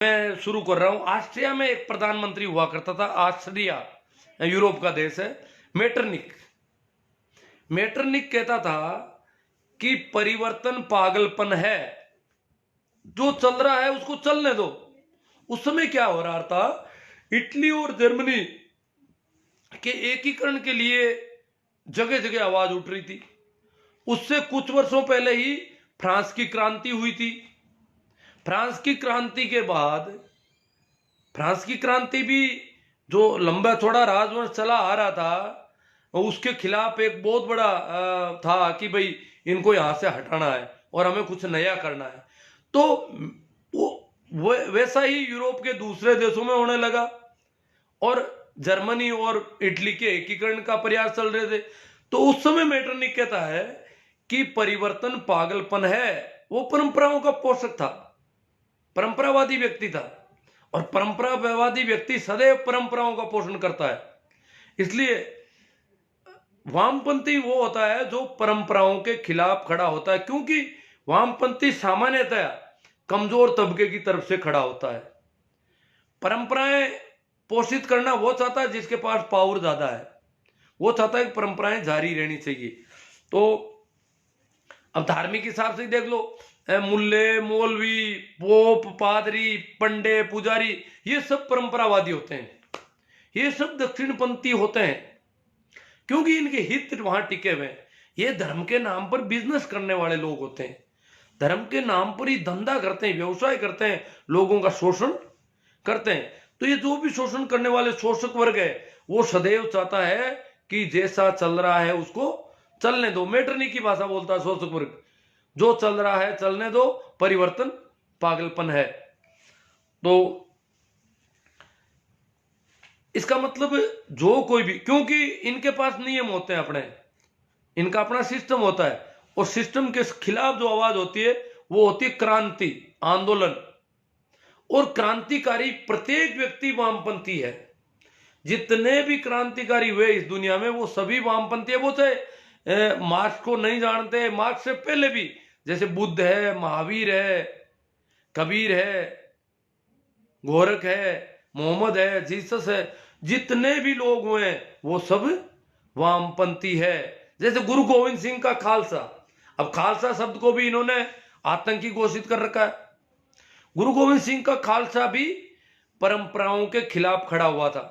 मैं शुरू कर रहा हूं। ऑस्ट्रिया में एक प्रधानमंत्री हुआ करता था। ऑस्ट्रिया यूरोप का देश है। मेटरनिक मेटरनिक कहता था कि परिवर्तन पागलपन है, जो चल रहा है उसको चलने दो। उस समय क्या हो रहा था, इटली और जर्मनी के एकीकरण के लिए जगह जगह आवाज उठ रही थी। उससे कुछ वर्षों पहले ही फ्रांस की क्रांति हुई थी। फ्रांस की क्रांति के बाद, फ्रांस की क्रांति भी जो लंबा थोड़ा राजवंश चला आ रहा था, उसके खिलाफ एक बहुत बड़ा था कि भाई इनको यहां से हटाना है और हमें कुछ नया करना है। तो वो वैसा ही यूरोप के दूसरे देशों में होने लगा और जर्मनी और इटली के एकीकरण का प्रयास चल रहे थे। तो उस समय मेटरनिक कहता है कि परिवर्तन पागलपन है। वो परंपराओं का पोषक था, परंपरावादी व्यक्ति था, और परंपरावादी व्यक्ति सदैव परंपराओं का पोषण करता है। इसलिए वामपंथी वो होता है जो परंपराओं के खिलाफ खड़ा होता है, क्योंकि वामपंथी सामान्यतया कमजोर तबके की तरफ से खड़ा होता है। परंपराएं पोषित करना वो चाहता है जिसके पास पावर ज्यादा है। वो चाहता है कि परंपराएं जारी रहनी चाहिए। तो अब धार्मिक हिसाब से देख लो, मुल्ले, मौलवी, पोप, पादरी, पंडे, पुजारी, ये सब परंपरावादी होते हैं। ये सब दक्षिणपंथी होते हैं क्योंकि इनके हित वहां टिके हुए हैं। ये धर्म के नाम पर बिजनेस करने वाले लोग होते हैं। धर्म के नाम पर ही धंधा करते हैं, व्यवसाय करते हैं, लोगों का शोषण करते हैं। तो ये जो भी शोषण करने वाले शोषक वर्ग है, वो सदैव चाहता है कि जैसा चल रहा है उसको चलने दो। मेटरनिक की भाषा बोलता है शोषक वर्ग, जो चल रहा है चलने दो, परिवर्तन पागलपन है। तो इसका मतलब जो कोई भी, क्योंकि इनके पास नियम होते हैं अपने, इनका अपना सिस्टम होता है, और सिस्टम के खिलाफ जो आवाज होती है वो होती है क्रांति, आंदोलन। और क्रांतिकारी प्रत्येक व्यक्ति वामपंथी है। जितने भी क्रांतिकारी हुए इस दुनिया में वो सभी वामपंथी है। वो चाहे मार्क्स को नहीं जानते, मार्क्स से पहले भी, जैसे बुद्ध है, महावीर है, कबीर है, गोरख है, मोहम्मद है, जीसस है, जितने भी लोग हुए वो सब वामपंथी है। जैसे गुरु गोविंद सिंह का खालसा, अब खालसा शब्द को भी इन्होंने आतंकी घोषित कर रखा है। गुरु गोविंद सिंह का खालसा भी परंपराओं के खिलाफ खड़ा हुआ था।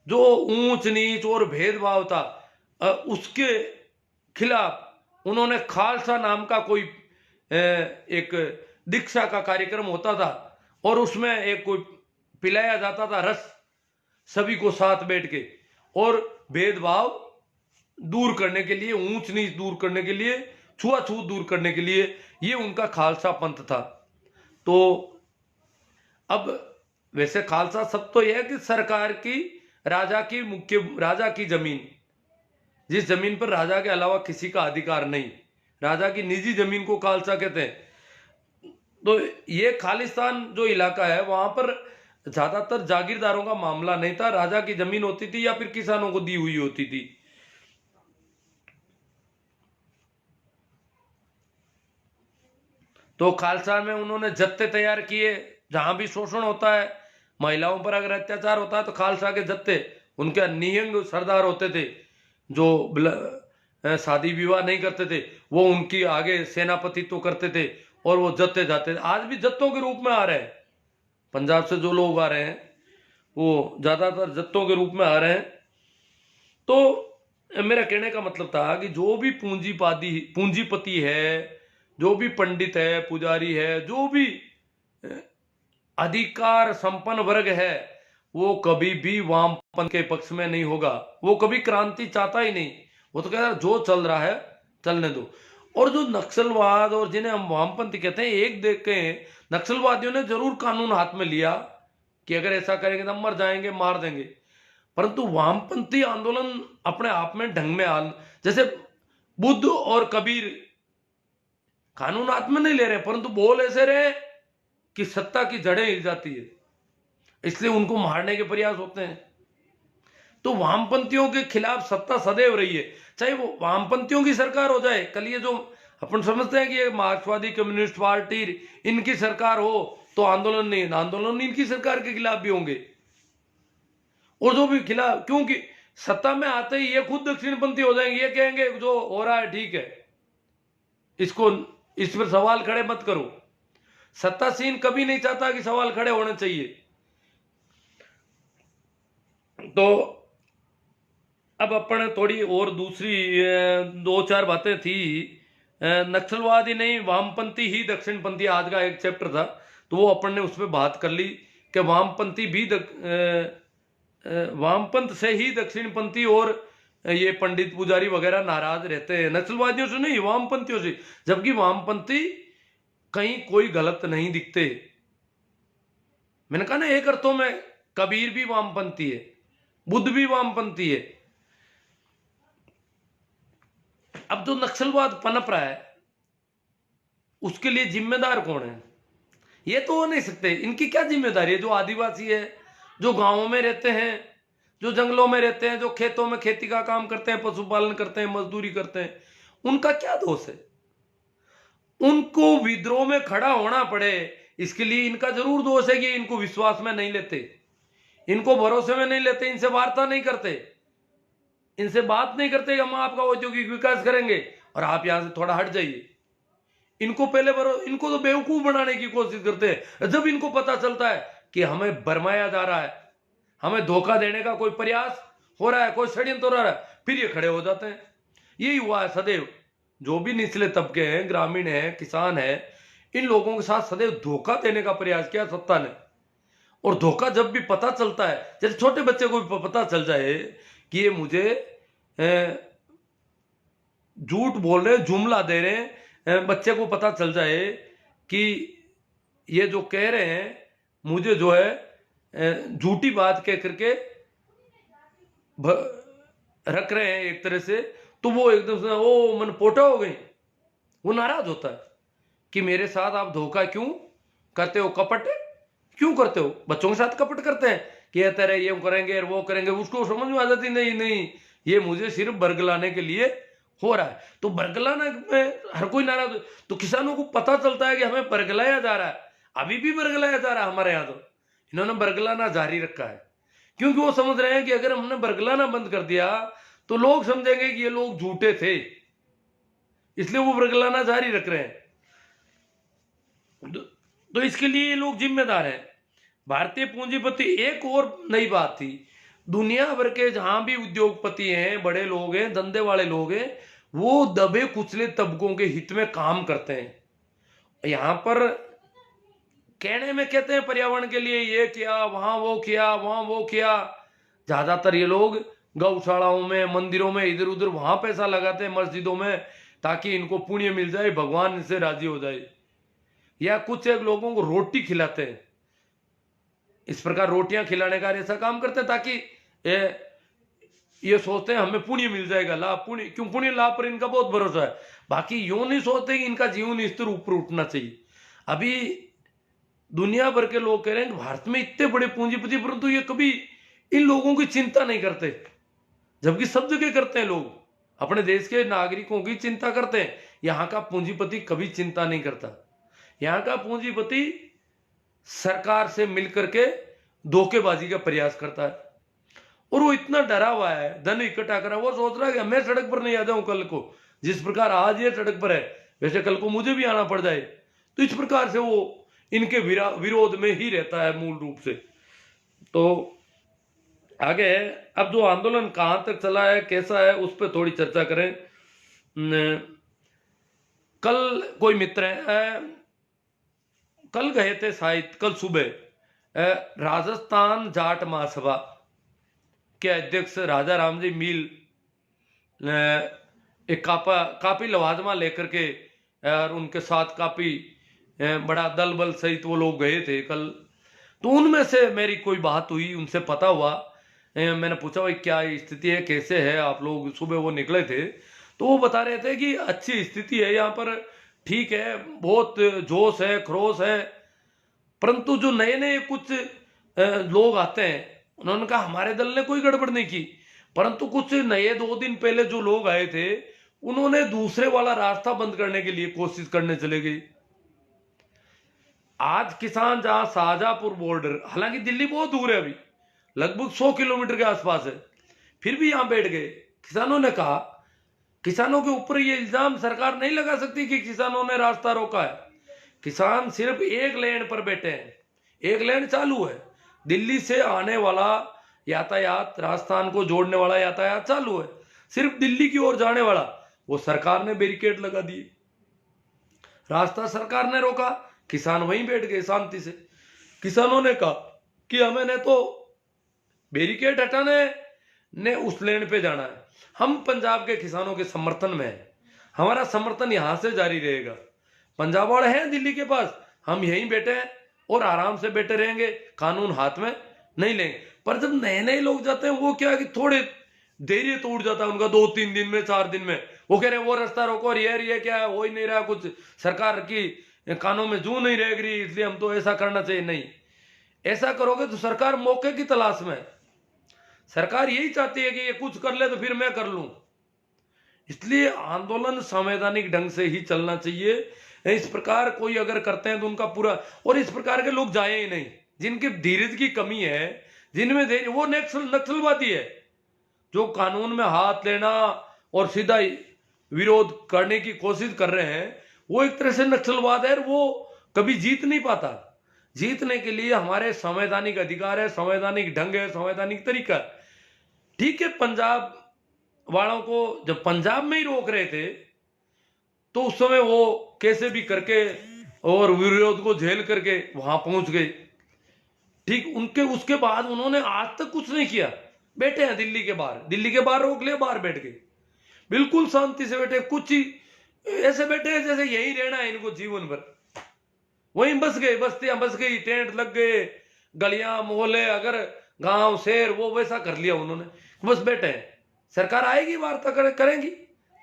जो ऊंच नीच और भेदभाव था, उसके खिलाफ उन्होंने खालसा नाम का कोई एक दीक्षा का कार्यक्रम होता था, और उसमें एक कोई पिलाया जाता था रस, सभी को साथ बैठ के, और भेदभाव दूर करने के लिए, ऊंच नीच दूर करने के लिए, छुआछूत दूर करने के लिए, ये उनका खालसा पंथ था। तो अब वैसे खालसा सब तो यह है कि सरकार की, राजा की, मुख्य राजा की जमीन, जिस जमीन पर राजा के अलावा किसी का अधिकार नहीं, राजा की निजी जमीन को खालसा कहते हैं। तो ये खालिस्तान जो इलाका है, वहां पर ज्यादातर जागीरदारों का मामला नहीं था, राजा की जमीन होती थी या फिर किसानों को दी हुई होती थी। तो खालसा में उन्होंने जत्थे तैयार किए, जहां भी शोषण होता है, महिलाओं पर अगर अत्याचार होता है तो खालसा के जत्थे, उनके निहंग सरदार होते थे जो शादी विवाह नहीं करते थे, वो उनकी आगे सेनापतित्व करते थे, और वो जत्थे जाते थे। आज भी जत्थों के रूप में आ रहे हैं। पंजाब से जो लोग आ रहे हैं वो ज्यादातर जत्थों के रूप में आ रहे हैं। तो मेरा कहने का मतलब था कि जो भी पूंजीपति है, जो भी पंडित है, पुजारी है, जो भी अधिकार संपन्न वर्ग है, वो कभी भी वामपंथ के पक्ष में नहीं होगा। वो कभी क्रांति चाहता ही नहीं। वो तो कहता है जो चल रहा है चलने दो। और जो नक्सलवाद, और जिन्हें हम वामपंथी कहते हैं, एक देख के नक्सलवादियों ने जरूर कानून हाथ में लिया कि अगर ऐसा करेंगे तो मर जाएंगे, मार देंगे। परंतु वामपंथी आंदोलन अपने आप में ढंग में जैसे बुद्ध और कबीर कानून हाथ में नहीं ले रहे, परंतु बोल ऐसे रहे कि सत्ता की जड़ें हिल जाती है, इसलिए उनको मारने के प्रयास होते हैं। तो वामपंथियों के खिलाफ सत्ता सदैव रही है, चाहे वो वामपंथियों की सरकार हो जाए। कल ये जो अपन समझते हैं कि ये मार्क्सवादी, कम्युनिस्ट पार्टी, इनकी सरकार हो, तो आंदोलन इनकी सरकार के खिलाफ भी होंगे। और जो भी खिलाफ, क्योंकि सत्ता में आते ही ये खुद दक्षिणपंथी हो जाएंगे, ये कहेंगे जो हो रहा है ठीक है, इसको इस पर सवाल खड़े मत करो। सत्तासीन कभी नहीं चाहता कि सवाल खड़े होने चाहिए। तो अब अपन थोड़ी और दूसरी 2-4 बातें थी। नक्सलवादी नहीं, वामपंथी ही दक्षिणपंथी, आज का एक चैप्टर था, तो वो अपन ने उस पर बात कर ली कि वामपंथी भी वामपंथ से ही दक्षिणपंथी और ये पंडित पुजारी वगैरह नाराज रहते हैं, नक्सलवादियों से नहीं, वामपंथियों से। जबकि वामपंथी कहीं कोई गलत नहीं दिखते। मैंने कहा ना, एक अर्थों में कबीर भी वामपंथी है, बुद्ध भी वामपंथी है। अब जो नक्सलवाद पनप रहा है उसके लिए जिम्मेदार कौन है? ये तो हो नहीं सकते। इनकी क्या जिम्मेदारी है? जो आदिवासी है, जो गांवों में रहते हैं, जो जंगलों में रहते हैं, जो खेतों में खेती का काम करते हैं, पशुपालन करते हैं, मजदूरी करते हैं, उनका क्या दोष है? उनको विद्रोह में खड़ा होना पड़े, इसके लिए इनका जरूर दोष है कि इनको विश्वास में नहीं लेते, इनको भरोसे में नहीं लेते, इनसे वार्ता नहीं करते, इनसे बात नहीं करते कि हम आपका औद्योगिक विकास करेंगे और आप यहां से थोड़ा हट जाइए। इनको पहले इनको तो बेवकूफ बनाने की कोशिश करते हैं। जब इनको पता चलता है कि हमें भरमाया जा रहा है, हमें धोखा देने का कोई प्रयास हो रहा है, कोई षड्यंत्र हो रहा है, फिर ये खड़े हो जाते हैं। यही हुआ है सदैव। जो भी निचले तबके हैं, ग्रामीण हैं, किसान हैं, इन लोगों के साथ सदैव धोखा देने का प्रयास किया सत्ता ने। और धोखा जब भी पता चलता है, जैसे छोटे बच्चे को भी पता चल जाए कि ये मुझे झूठ बोल रहे, जुमला दे रहे हैं, बच्चे को पता चल जाए कि ये जो कह रहे हैं मुझे जो है झूठी बात कह करके रख रहे हैं एक तरह से, तो वो एकदम से वो मन पोटा हो गई, वो नाराज होता है कि मेरे साथ आप धोखा क्यों करते हो, कपट क्यों करते हो? बच्चों के साथ कपट करते हैं कि ये तेरे ये करेंगे वो करेंगे, उसको समझ में आ जाती नहीं नहीं ये मुझे सिर्फ बरगलाने के लिए हो रहा है। तो बरगलाना में हर कोई नाराज। तो किसानों को पता चलता है कि हमें बरगलाया जा रहा है, अभी भी बरगलाया जा रहा है हमारे यहां। तो इन्होंने बरगलाना जारी रखा है, क्योंकि वो समझ रहे हैं कि अगर हमने बरगलाना बंद कर दिया तो लोग समझेंगे कि ये लोग झूठे थे, इसलिए वो बरगलाना जारी रख रहे हैं। तो इसके लिए ये लोग जिम्मेदार हैं। भारतीय पूंजीपति, एक और नई बात थी, दुनिया भर के जहां भी उद्योगपति हैं, बड़े लोग हैं, धंधे वाले लोग हैं, वो दबे कुचले तबकों के हित में काम करते हैं। यहां पर कहने में कहते हैं पर्यावरण के लिए ये किया, वहां वो किया, वहां वो किया। ज्यादातर ये लोग गौशालाओं में, मंदिरों में, इधर उधर वहां पैसा लगाते हैं, मस्जिदों में, ताकि इनको पुण्य मिल जाए, भगवान इनसे राजी हो जाए। या कुछ एक लोगों को रोटी खिलाते हैं, इस प्रकार रोटियां खिलाने का ऐसा काम करते हैं ताकि ये सोचते हैं हमें पुण्य मिल जाएगा, लाभ, पुण्य क्यों, पुण्य लाभ पर इनका बहुत भरोसा है। बाकी यूं नहीं सोचते कि इनका जीवन स्तर ऊपर उठना चाहिए। अभी दुनिया भर के लोग कह रहे हैं कि भारत में इतने बड़े पूंजीपति, परंतु ये कभी इन लोगों की चिंता नहीं करते, जबकि सब जगह करते हैं। लोग अपने देश के नागरिकों की चिंता करते हैं, यहां का पूंजीपति कभी चिंता नहीं करता। यहां का पूंजीपति सरकार से मिलकर के धोखेबाजी का प्रयास करता है, और वो इतना डरा हुआ है, धन इकट्ठा करा, वो सोच रहा है कि मैं सड़क पर नहीं आ जाऊं कल को, जिस प्रकार आज ये सड़क पर है वैसे कल को मुझे भी आना पड़ जाए। तो इस प्रकार से वो इनके विरोध में ही रहता है मूल रूप से। तो आगे अब जो आंदोलन कहां तक चला है, कैसा है, उस पर थोड़ी चर्चा करें। कल कोई मित्र है, कल गए थे शायद, कल सुबह राजस्थान जाट महासभा के अध्यक्ष राजा राम जी मील एक काफी लवाजमा लेकर के और उनके साथ काफी बड़ा दल बल सहित वो लोग गए थे कल। तो उनमें से मेरी कोई बात हुई, उनसे पता हुआ, मैंने पूछा भाई क्या स्थिति है, कैसे है आप लोग? सुबह वो निकले थे तो वो बता रहे थे कि अच्छी स्थिति है यहाँ पर, ठीक है, बहुत जोश है, खरोश है, परंतु जो नए नए कुछ लोग आते हैं, उन्होंने कहा हमारे दल ने कोई गड़बड़ नहीं की, परंतु कुछ नए 2 दिन पहले जो लोग आए थे उन्होंने दूसरे वाला रास्ता बंद करने के लिए कोशिश करने चले गए। आज किसान जहां शाहजहांपुर बॉर्डर, हालांकि दिल्ली बहुत दूर है अभी, लगभग 100 किलोमीटर के आसपास है, फिर भी यहां बैठ गए। किसानों ने कहा, किसानों के ऊपर ये इल्जाम सरकार नहीं लगा सकती कि किसानों ने रास्ता रोका है। किसान सिर्फ एक लेन पर बैठे हैं, एक लेन चालू है, दिल्ली से आने वाला यातायात, राजस्थान को जोड़ने वाला यातायात चालू है, सिर्फ दिल्ली की ओर जाने वाला वो सरकार ने बैरिकेड लगा दिए, रास्ता सरकार ने रोका, किसान वहीं बैठ गए शांति से। किसानों ने कहा कि हमें ने तो बैरिकेड हटाने ने उस लेन पे जाना है, हम पंजाब के किसानों के समर्थन में हैं, हमारा समर्थन यहां से जारी रहेगा, पंजाब वाले हैं दिल्ली के पास, हम यहीं बैठे हैं और आराम से बैठे रहेंगे, कानून हाथ में नहीं लेंगे। पर जब नए नए लोग जाते हैं, वो क्या कि थोड़े धैर्य टूट जाता है उनका, 2-3 दिन में, 4 दिन में, वो कह रहे हैं वो रास्ता रोको, और ये क्या है, हो ही नहीं रहा कुछ, सरकार की कानों में जू नहीं रह रही, इसलिए हम तो ऐसा करना चाहिए। नहीं, ऐसा करोगे तो सरकार मौके की तलाश में, सरकार यही चाहती है कि ये कुछ कर ले तो फिर मैं कर लूं। इसलिए आंदोलन संवैधानिक ढंग से ही चलना चाहिए। इस प्रकार कोई अगर करते हैं तो उनका पूरा, और इस प्रकार के लोग जाए ही नहीं, जिनके धीरज की कमी है, जिनमें धैर्य, वो नक्सलवादी है, जो कानून में हाथ लेना और सीधा विरोध करने की कोशिश कर रहे हैं, वो एक तरह से नक्सलवाद है, और वो कभी जीत नहीं पाता। जीतने के लिए हमारे संवैधानिक अधिकार है, संवैधानिक ढंग है, संवैधानिक तरीका। ठीक है, पंजाब वालों को जब पंजाब में ही रोक रहे थे तो उस समय वो कैसे भी करके और विरोध को झेल करके वहां पहुंच गए। ठीक, उनके उसके बाद उन्होंने आज तक कुछ नहीं किया, बैठे हैं दिल्ली के बाहर, दिल्ली के बाहर रोक लिया, बाहर बैठ गए, बिल्कुल शांति से बैठे, कुछ ही ऐसे बैठे हैं जैसे यही रहना है इनको जीवन भर, वहीं बस गए, बस्तियां बस गई, टेंट लग गए, गलियां मोहल्ले, अगर गांव शहर, वो वैसा कर लिया उन्होंने, बस बैठे हैं। सरकार आएगी, वार्ता करेंगी,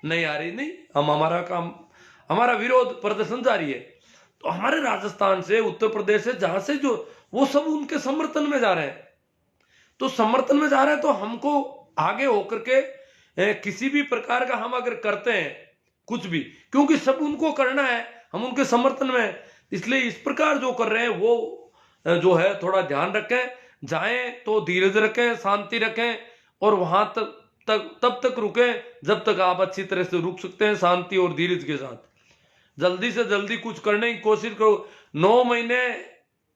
नहीं आ रही, नहीं, हम हमारा काम, हमारा विरोध प्रदर्शन जारी है। तो हमारे राजस्थान से, उत्तर प्रदेश से, जहां से जो, वो सब उनके समर्थन में जा रहे हैं। तो समर्थन में जा रहे हैं तो हमको आगे होकर के किसी भी प्रकार का हम अगर करते हैं कुछ भी, क्योंकि सब उनको करना है, हम उनके समर्थन में हैं, इसलिए इस प्रकार जो कर रहे हैं वो जो है थोड़ा ध्यान रखें, जाएं तो धीरज रखें, शांति रखें, और वहां तब तक रुकें जब तक आप अच्छी तरह से रुक सकते हैं, शांति और धीरज के साथ। जल्दी से जल्दी कुछ करने की कोशिश करो। 9 महीने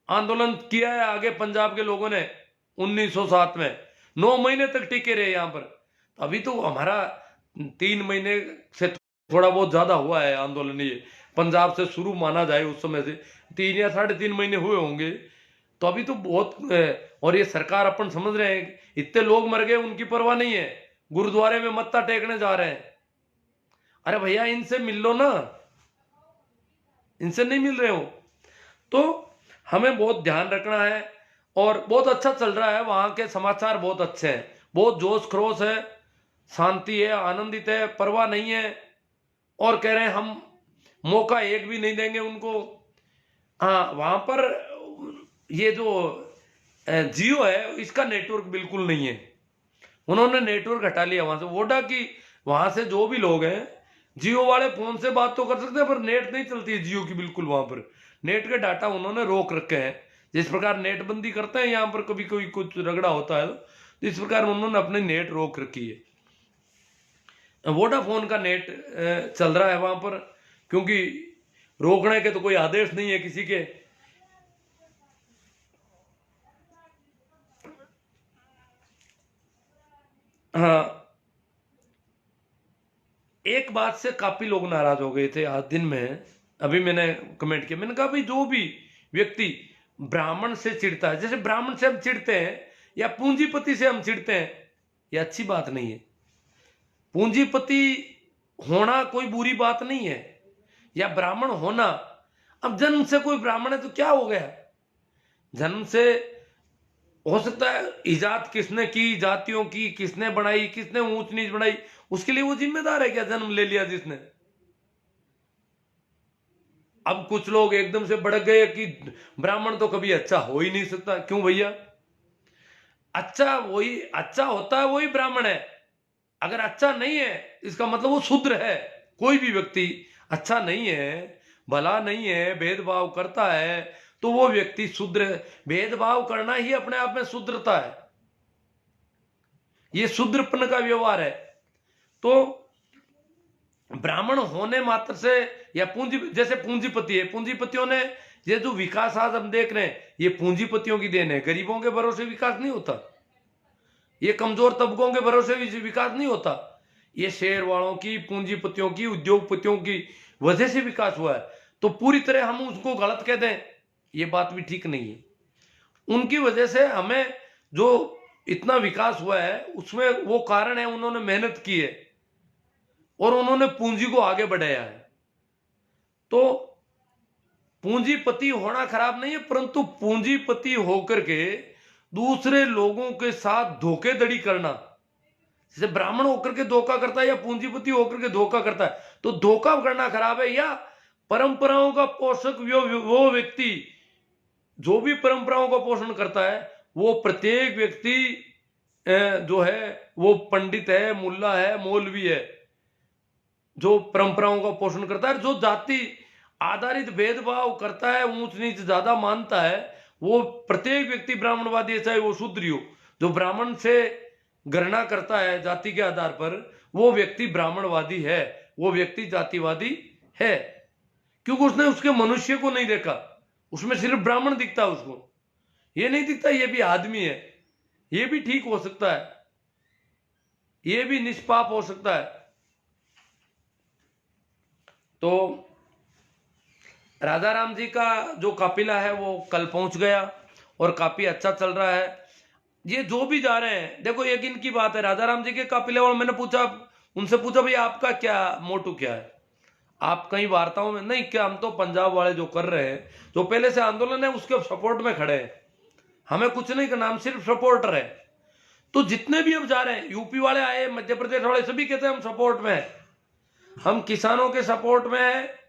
आंदोलन किया है आगे पंजाब के लोगों ने 1907 में, 9 महीने तक टिके रहे यहां पर। अभी तो हमारा 3 महीने से थोड़ा बहुत ज्यादा हुआ है आंदोलन, ये पंजाब से शुरू माना जाए उस समय से 3 या 3.5 महीने हुए होंगे, तो अभी तो बहुत। और ये सरकार अपन समझ रहे हैं इतने लोग मर गए, उनकी परवाह नहीं है, गुरुद्वारे में मत्था टेकने जा रहे हैं। अरे भैया, इनसे मिल लो ना, इनसे नहीं मिल रहे हो। तो हमें बहुत ध्यान रखना है, और बहुत अच्छा चल रहा है, वहां के समाचार बहुत अच्छे हैं, बहुत जोश खरोश है, शांति है, आनंदित है, परवाह नहीं है, और कह रहे हैं हम मौका एक भी नहीं देंगे उनको। हाँ, वहां पर ये जो जियो है, इसका नेटवर्क बिल्कुल नहीं है, उन्होंने नेटवर्क हटा लिया वहां से, वोडा की, वहां से जो भी लोग हैं, जियो वाले फोन से बात तो कर सकते हैं, पर नेट नहीं चलती है जियो की बिल्कुल, वहां पर नेट के डाटा उन्होंने रोक रखे हैं। जिस प्रकार नेट बंदी करते हैं यहाँ पर, कभी कोई कुछ रगड़ा होता है तो इस प्रकार उन्होंने अपने नेट रोक रखी है। वोडाफोन का नेट चल रहा है वहां पर, क्योंकि रोकने के तो कोई आदेश नहीं है किसी के। हाँ, एक बात से काफी लोग नाराज हो गए थे आज दिन में, अभी मैंने कमेंट किया, मैंने कहा भाई, जो भी व्यक्ति ब्राह्मण से चिढ़ता है, जैसे ब्राह्मण से हम चिढ़ते हैं या पूंजीपति से हम चिढ़ते हैं, ये अच्छी बात नहीं है। पूंजीपति होना कोई बुरी बात नहीं है, या ब्राह्मण होना, अब जन्म से कोई ब्राह्मण है तो क्या हो गया, जन्म से हो सकता है इजाद किसने की, जातियों की किसने बनाई, किसने ऊंच नीच बनाई, उसके लिए वो जिम्मेदार है क्या, जन्म ले लिया जिसने। अब कुछ लोग एकदम से भड़क गए कि ब्राह्मण तो कभी अच्छा हो ही नहीं सकता। क्यों भैया, अच्छा वही अच्छा होता है, वही ब्राह्मण है। अगर अच्छा नहीं है इसका मतलब वो शूद्र है। कोई भी व्यक्ति अच्छा नहीं है, भला नहीं है, भेदभाव करता है, तो वो व्यक्ति शूद्र है। भेदभाव करना ही अपने आप में शूद्रता है, ये शूद्रपन का व्यवहार है। तो ब्राह्मण होने मात्र से, या जैसे पूंजीपति है, पूंजीपतियों ने ये जो विकास आज हम देख रहे हैं, ये पूंजीपतियों की देन है। गरीबों के भरोसे विकास नहीं होता, ये कमजोर तबकों के भरोसे विकास नहीं होता, ये शेयर वालों की, पूंजीपतियों की, उद्योगपतियों की वजह से विकास हुआ है। तो पूरी तरह हम उसको गलत कह दें, ये बात भी ठीक नहीं है। उनकी वजह से हमें जो इतना विकास हुआ है उसमें वो कारण है, उन्होंने मेहनत की है और उन्होंने पूंजी को आगे बढ़ाया है। तो पूंजीपति होना खराब नहीं है, परंतु पूंजीपति होकर के दूसरे लोगों के साथ धोखेधड़ी करना, जैसे ब्राह्मण होकर के धोखा करता है या पूंजीपति होकर के धोखा करता है, तो धोखा करना खराब है। या परंपराओं का पोषक वो व्यक्ति जो भी परंपराओं का पोषण करता है, वो प्रत्येक व्यक्ति जो है वो पंडित है, मुल्ला है, मौलवी है, जो परंपराओं का पोषण करता है। जो जाति आधारित भेदभाव करता है, ऊंच नीच ज्यादा मानता है, वो प्रत्येक व्यक्ति ब्राह्मणवादी है, चाहे वो शूद्र हो। जो ब्राह्मण से गणना करता है जाति के आधार पर, वो व्यक्ति ब्राह्मणवादी है, वो व्यक्ति जातिवादी है, क्योंकि उसने उसके मनुष्य को नहीं देखा, उसमें सिर्फ ब्राह्मण दिखता है, उसको ये नहीं दिखता ये भी आदमी है, ये भी ठीक हो सकता है, ये भी निष्पाप हो सकता है। तो राधा राम जी का जो काफिला है वो कल पहुंच गया और काफी अच्छा चल रहा है। ये जो भी जा रहे हैं, देखो एक इनकी बात है, राधा राम जी के काफिले वालों, मैंने पूछा, उनसे पूछा भाई आपका क्या मोटू क्या है, आप कई वार्ताओं में नहीं, क्या हम तो पंजाब वाले जो कर रहे हैं, जो पहले से आंदोलन है उसके सपोर्ट में खड़े हैं, हमें कुछ नहीं करना, हम सिर्फ सपोर्टर है। तो जितने भी अब जा रहे हैं, यूपी वाले आए, मध्य प्रदेश वाले, सभी कहते हैं हम सपोर्ट में है, हम किसानों के सपोर्ट में है।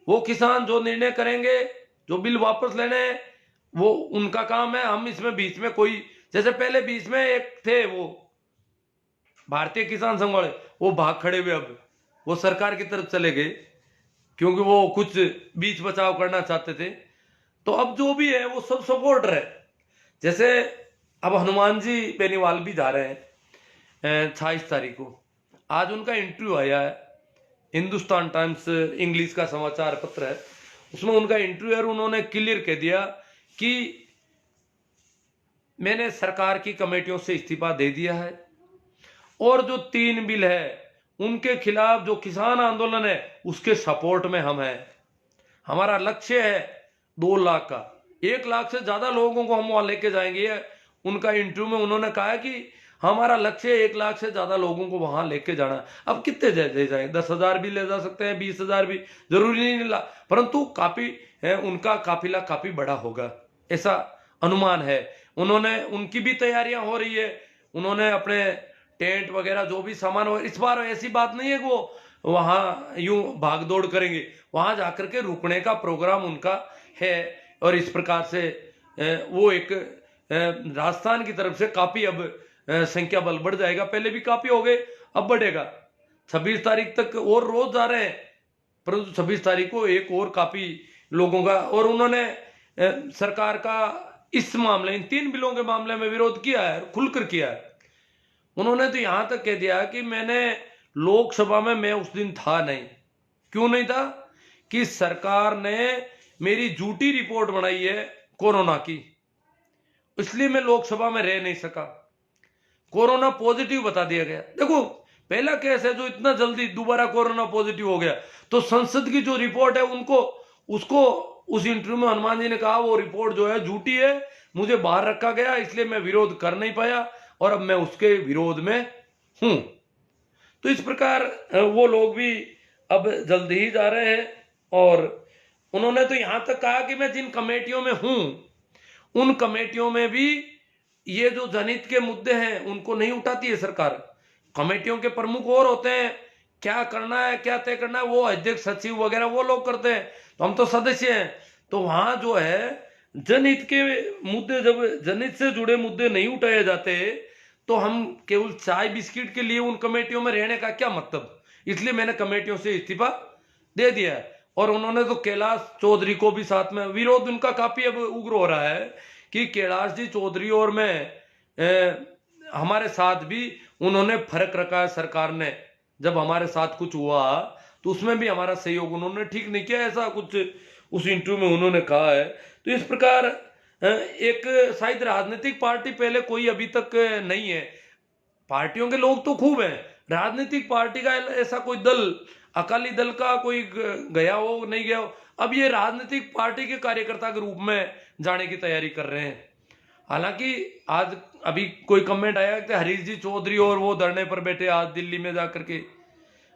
वो किसान जो निर्णय करेंगे, जो बिल वापस लेने हैं, वो उनका काम है, हम इसमें बीच में कोई, जैसे पहले बीच में एक थे वो भारतीय किसान संघ वाले, वो भाग खड़े हुए, अब वो सरकार की तरफ चले गए क्योंकि वो कुछ बीच बचाव करना चाहते थे। तो अब जो भी है वो सब सपोर्टर है। जैसे अब हनुमान जी बेनीवाल भी जा रहे हैं 28 तारीख को, आज उनका इंटरव्यू आया है, हिंदुस्तान टाइम्स इंग्लिश का समाचार पत्र है, उसमें उनका इंटरव्यू है, उन्होंने क्लियर कह दिया कि मैंने सरकार की कमेटियों से इस्तीफा दे दिया है और जो 3 बिल है उनके खिलाफ जो किसान आंदोलन है उसके सपोर्ट में हम हैं। हमारा लक्ष्य है 2 लाख का, 1 लाख से ज्यादा लोगों को हम वहां लेके जाएंगे। उनका इंटरव्यू में उन्होंने कहा कि हमारा लक्ष्य 1 लाख से ज्यादा लोगों को वहां लेके जाना। अब कितने ले जाए, 10,000 भी ले जा सकते हैं, 20,000 भी, जरूरी नहीं ला, परंतु काफी है, उनका काफिला काफी बड़ा होगा ऐसा अनुमान है। उन्होंने, उनकी भी तैयारियां हो रही है, उन्होंने अपने टेंट वगैरह जो भी सामान हो, इस बार ऐसी बात नहीं है कि वो वहां यूं भाग दौड़ करेंगे, वहां जाकर के रुकने का प्रोग्राम उनका है। और इस प्रकार से वो एक राजस्थान की तरफ से काफी अब संख्या बल बढ़ जाएगा, पहले भी काफी हो गए, अब बढ़ेगा। 26 तारीख तक और रोज जा रहे हैं, परंतु 26 तारीख को एक और काफी लोगों का, और उन्होंने सरकार का इस मामले, इन 3 बिलों के मामले में विरोध किया है, खुलकर किया है। उन्होंने तो यहां तक कह दिया कि मैंने लोकसभा में, मैं उस दिन था नहीं। क्यों नहीं था? कि सरकार ने मेरी झूठी रिपोर्ट बनाई है कोरोना की, इसलिए मैं लोकसभा में रह नहीं सका। कोरोना पॉजिटिव बता दिया गया। देखो पहला केस है जो इतना जल्दी दोबारा कोरोना पॉजिटिव हो गया, तो संसद की जो रिपोर्ट है उसको उस इंटरव्यू में हनुमान जी ने कहा वो रिपोर्ट जो है झूठी है, मुझे बाहर रखा गया, इसलिए मैं विरोध कर नहीं पाया और अब मैं उसके विरोध में हूं। तो इस प्रकार वो लोग भी अब जल्दी ही जा रहे हैं। और उन्होंने तो यहां तक कहा कि मैं जिन कमेटियों में हूं उन कमेटियों में भी ये जो जनहित के मुद्दे हैं उनको नहीं उठाती है सरकार। कमेटियों के प्रमुख और होते हैं, क्या करना है, क्या तय करना है, वो अध्यक्ष, सचिव वगैरह वो लोग करते हैं, तो हम तो सदस्य हैं। तो वहां जो है जनहित के मुद्दे, जब जनहित से जुड़े मुद्दे नहीं उठाए जाते तो हम केवल चाय बिस्किट के लिए उन कमेटियों में रहने का क्या मतलब। इसलिए मैंने कमेटियों से इस्तीफा दे दिया है। और उन्होंने तो कैलाश चौधरी को भी साथ में, विरोध उनका काफी अब उग्र हो रहा है कि कैलाश जी चौधरी और मैं हमारे साथ भी उन्होंने फर्क रखा है। सरकार ने जब हमारे साथ कुछ हुआ तो उसमें भी हमारा सहयोग उन्होंने ठीक नहीं किया, ऐसा कुछ उस इंटरव्यू में उन्होंने कहा है। तो इस प्रकार एक शायद राजनीतिक पार्टी पहले कोई अभी तक नहीं है, पार्टियों के लोग तो खूब हैं, राजनीतिक पार्टी का ऐसा कोई दल, अकाली दल का कोई गया हो नहीं गया हो, अब ये राजनीतिक पार्टी के कार्यकर्ता के रूप में जाने की तैयारी कर रहे हैं। हालांकि आज अभी कोई कमेंट आया कि हरीश जी चौधरी और वो धरने पर बैठे आज दिल्ली में जाकर के,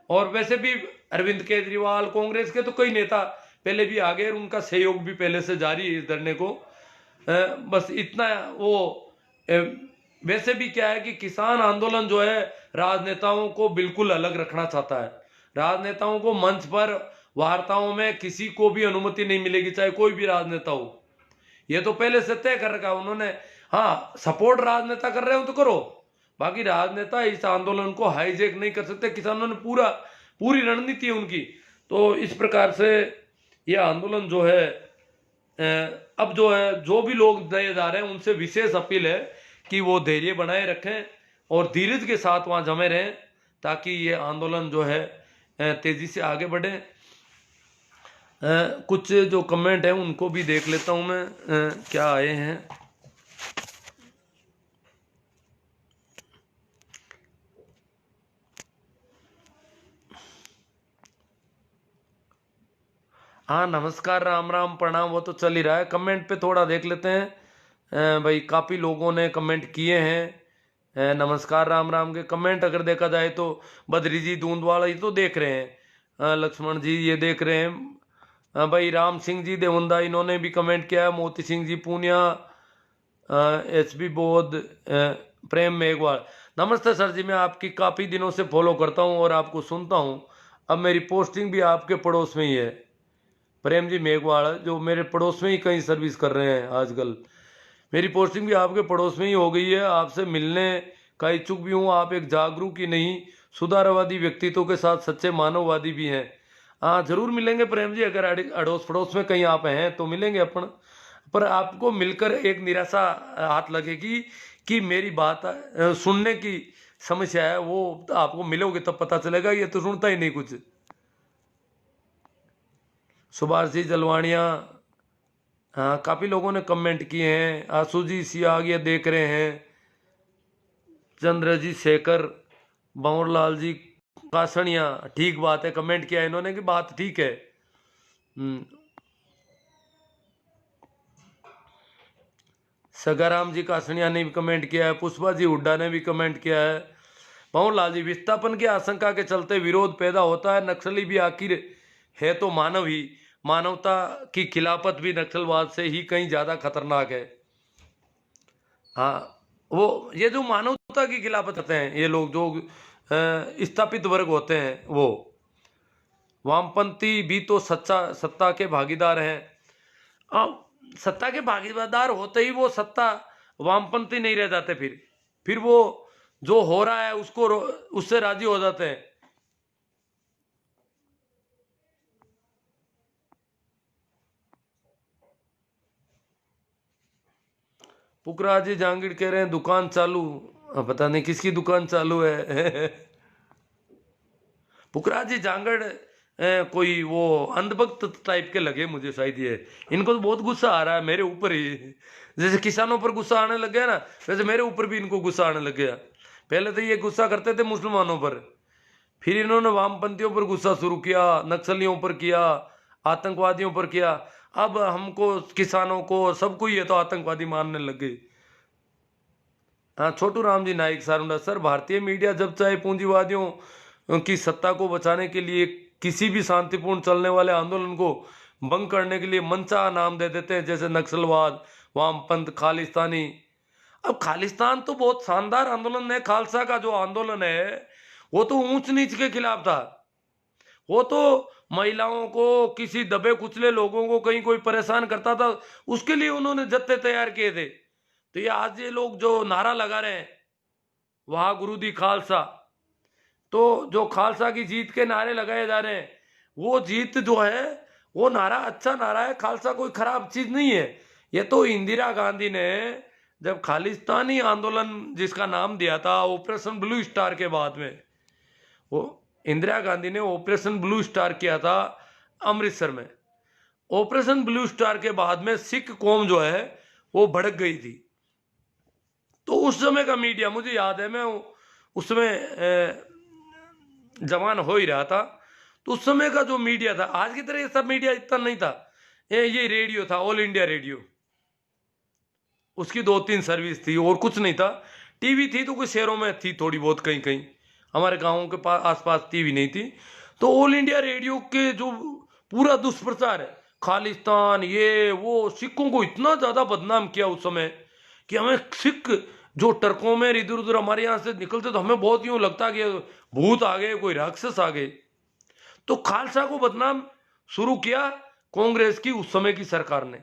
और वैसे भी अरविंद केजरीवाल कांग्रेस के तो कई नेता पहले भी आ गए, उनका सहयोग भी पहले से जारी है इस धरने को। बस इतना वो वैसे भी क्या है कि किसान आंदोलन जो है राजनेताओं को बिल्कुल अलग रखना चाहता है। राजनेताओं को मंच पर वार्ताओं में किसी को भी अनुमति नहीं मिलेगी, चाहे कोई भी राजनेता हो, ये तो पहले से तय कर रखा उन्होंने। हाँ, सपोर्ट राजनेता कर रहे हो तो करो, बाकी राजनेता इस आंदोलन को हाईजैक नहीं कर सकते। किसानों ने पूरी रणनीति है उनकी। तो इस प्रकार से यह आंदोलन जो है अब जो है, जो भी लोग नए जा रहे हैं उनसे विशेष अपील है कि वो धैर्य बनाए रखें और धीरज के साथ वहां जमे रहें, ताकि ये आंदोलन जो है तेजी से आगे बढ़े। कुछ जो कमेंट है उनको भी देख लेता हूं मैं, क्या आए हैं। हाँ, नमस्कार, राम राम, प्रणाम, वो तो चल ही रहा है। कमेंट पे थोड़ा देख लेते हैं। भाई काफ़ी लोगों ने कमेंट किए हैं। नमस्कार राम राम के कमेंट अगर देखा जाए तो बद्री जी दूंदवाला ये तो देख रहे हैं, लक्ष्मण जी ये देख रहे हैं, भाई राम सिंह जी देवंदा इन्होंने भी कमेंट किया है, मोती सिंह जी पूनिया, SB बोध, प्रेम मेघवाल, नमस्ते सर जी, मैं आपकी काफ़ी दिनों से फॉलो करता हूँ और आपको सुनता हूँ। अब मेरी पोस्टिंग भी आपके पड़ोस में ही है। प्रेम जी मेघवाल जो मेरे पड़ोस में ही कहीं सर्विस कर रहे हैं आजकल, मेरी पोस्टिंग भी आपके पड़ोस में ही हो गई है। आपसे मिलने का इच्छुक भी हूँ। आप एक जागरूक ही नहीं सुधारवादी व्यक्तित्व के साथ सच्चे मानववादी भी हैं। हाँ, जरूर मिलेंगे प्रेम जी, अगर अड़ोस पड़ोस में कहीं आप हैं तो मिलेंगे अपन। पर आपको मिलकर एक निराशा हाथ लगेगी कि मेरी बात सुनने की समस्या है, वो आपको मिलोगे तब पता चलेगा, ये तो सुनता ही नहीं कुछ। सुभाष जी जलवाणिया, हाँ काफ़ी लोगों ने कमेंट किए हैं। आशु जी सियागिया देख रहे हैं, चंद्र जी शेखर, बंवरलाल जी कासनिया, ठीक बात है, कमेंट किया इन्होंने कि बात ठीक है। सगाराम जी कासनिया ने भी कमेंट किया है, पुष्पा जी हुड्डा ने भी कमेंट किया है। बंवरलाल जी, विस्थापन की आशंका के चलते विरोध पैदा होता है, नक्सली भी आखिर है तो मानव ही, मानवता की खिलाफत भी नक्सलवाद से ही कहीं ज्यादा खतरनाक है। हाँ, वो ये जो मानवता की खिलाफत करते हैं ये लोग, जो स्थापित वर्ग होते हैं, वो वामपंथी भी तो सत्ता के भागीदार हैं। अब सत्ता के भागीदार होते ही वो सत्ता वामपंथी नहीं रह जाते, फिर वो जो हो रहा है उसको उससे राजी हो जाते हैं। पुखराज जी जहांगीर कह रहे हैं दुकान चालू, पता नहीं किसकी दुकान चालू है। पुखराज जी जहांगीर कोई वो अंधभक्त टाइप के लगे मुझे शायद ये, इनको तो बहुत गुस्सा आ रहा है मेरे ऊपर ही, जैसे किसानों पर गुस्सा आने लग गया ना, वैसे मेरे ऊपर भी इनको गुस्सा आने लग गया। पहले तो ये गुस्सा करते थे मुसलमानों पर, फिर इन्होंने वामपंथियों पर गुस्सा शुरू किया, नक्सलियों पर किया, आतंकवादियों पर किया, अब हमको किसानों को सबको ये तो आतंकवादी मानने लग गए। हाँ, छोटू राम जी नाइक सारुंडा, सर भारतीय मीडिया जब चाहे पूंजीवादियों की सत्ता को बचाने के लिए किसी भी शांतिपूर्ण चलने वाले आंदोलन को भंग करने के लिए मनचाहा नाम दे देते हैं, जैसे नक्सलवाद, वामपंथ, खालिस्तानी। अब खालिस्तान तो बहुत शानदार आंदोलन है, खालसा का जो आंदोलन है वो तो ऊंच नीच के खिलाफ था, वो तो महिलाओं को, किसी दबे कुचले लोगों को कहीं कोई परेशान करता था उसके लिए उन्होंने जत्थे तैयार किए थे। तो ये आज ये लोग जो नारा लगा रहे हैं वहां गुरु दी खालसा, तो जो खालसा की जीत के नारे लगाए जा रहे हैं वो जीत जो है वो नारा अच्छा नारा है, खालसा कोई खराब चीज नहीं है। ये तो इंदिरा गांधी ने जब खालिस्तानी आंदोलन जिसका नाम दिया था ऑपरेशन ब्लू स्टार के बाद में, वो इंदिरा गांधी ने ऑपरेशन ब्लू स्टार किया था अमृतसर में। ऑपरेशन ब्लू स्टार के बाद में सिख कौम जो है वो भड़क गई थी। तो उस समय का मीडिया मुझे याद है, मैं उस समय जवान हो ही रहा था। तो उस समय का जो मीडिया था, आज की तरह ये सब मीडिया इतना नहीं था, ये रेडियो था, ऑल इंडिया रेडियो, उसकी 2-3 सर्विस थी और कुछ नहीं था। टीवी थी तो कुछ शहरों में थी थोड़ी बहुत, कहीं कहीं, हमारे गाँव के पास आसपास टीवी नहीं थी। तो ऑल इंडिया रेडियो के जो पूरा दुष्प्रचार है, खालिस्तान ये वो, सिखों को इतना ज्यादा बदनाम किया उस समय कि हमें सिख जो टरकों में इधर उधर हमारे यहाँ से निकलते तो हमें बहुत यूं लगता कि भूत आ गए, कोई राक्षस आ गए। तो खालसा को बदनाम शुरू किया कांग्रेस की उस समय की सरकार ने।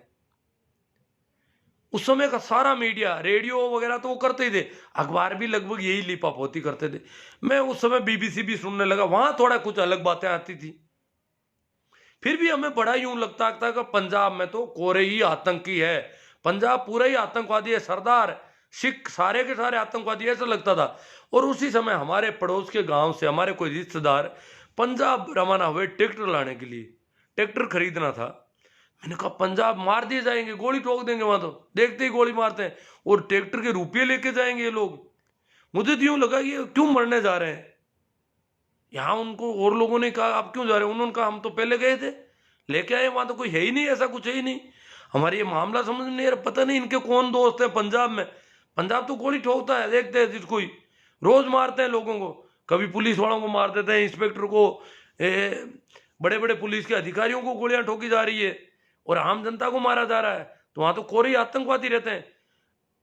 उस समय का सारा मीडिया, रेडियो वगैरह तो वो करते ही थे, अखबार भी लगभग यही लिपापोती करते थे। मैं उस समय बीबीसी भी सुनने लगा, वहां थोड़ा कुछ अलग बातें आती थी। फिर भी हमें बड़ा यूं लगता था कि पंजाब में तो कोरे ही आतंकी है, पंजाब पूरा ही आतंकवादी है, सरदार सिख सारे के सारे आतंकवादी, ऐसा लगता था। और उसी समय हमारे पड़ोस के गांव से हमारे कोई रिश्तेदार पंजाब रवाना हुए ट्रैक्टर लाने के लिए, ट्रैक्टर खरीदना था। मैंने कहा पंजाब मार दिए जाएंगे, गोली ठोक देंगे वहां, तो देखते ही गोली मारते हैं, और ट्रैक्टर के रुपये लेके जाएंगे ये लोग। मुझे तो यूं लगा ये क्यों मरने जा रहे हैं यहाँ। उनको और लोगों ने कहा आप क्यों जा रहे हैं, उन्होंने कहा हम तो पहले गए थे, लेके आए, वहां तो कोई है ही नहीं, ऐसा कुछ है ही नहीं। हमारे ये मामला समझ में नहीं आ रहा, पता नहीं इनके कौन दोस्त है पंजाब में। पंजाब तो गोली ठोकता है, देखते हैं जिसको ही, रोज मारते हैं लोगों को, कभी पुलिस वालों को मार देते हैं, इंस्पेक्टर को, बड़े बड़े पुलिस के अधिकारियों को गोलियां ठोकी जा रही है, और आम जनता को मारा जा रहा है। तो वहां तो कोरे आतंकवादी रहते हैं।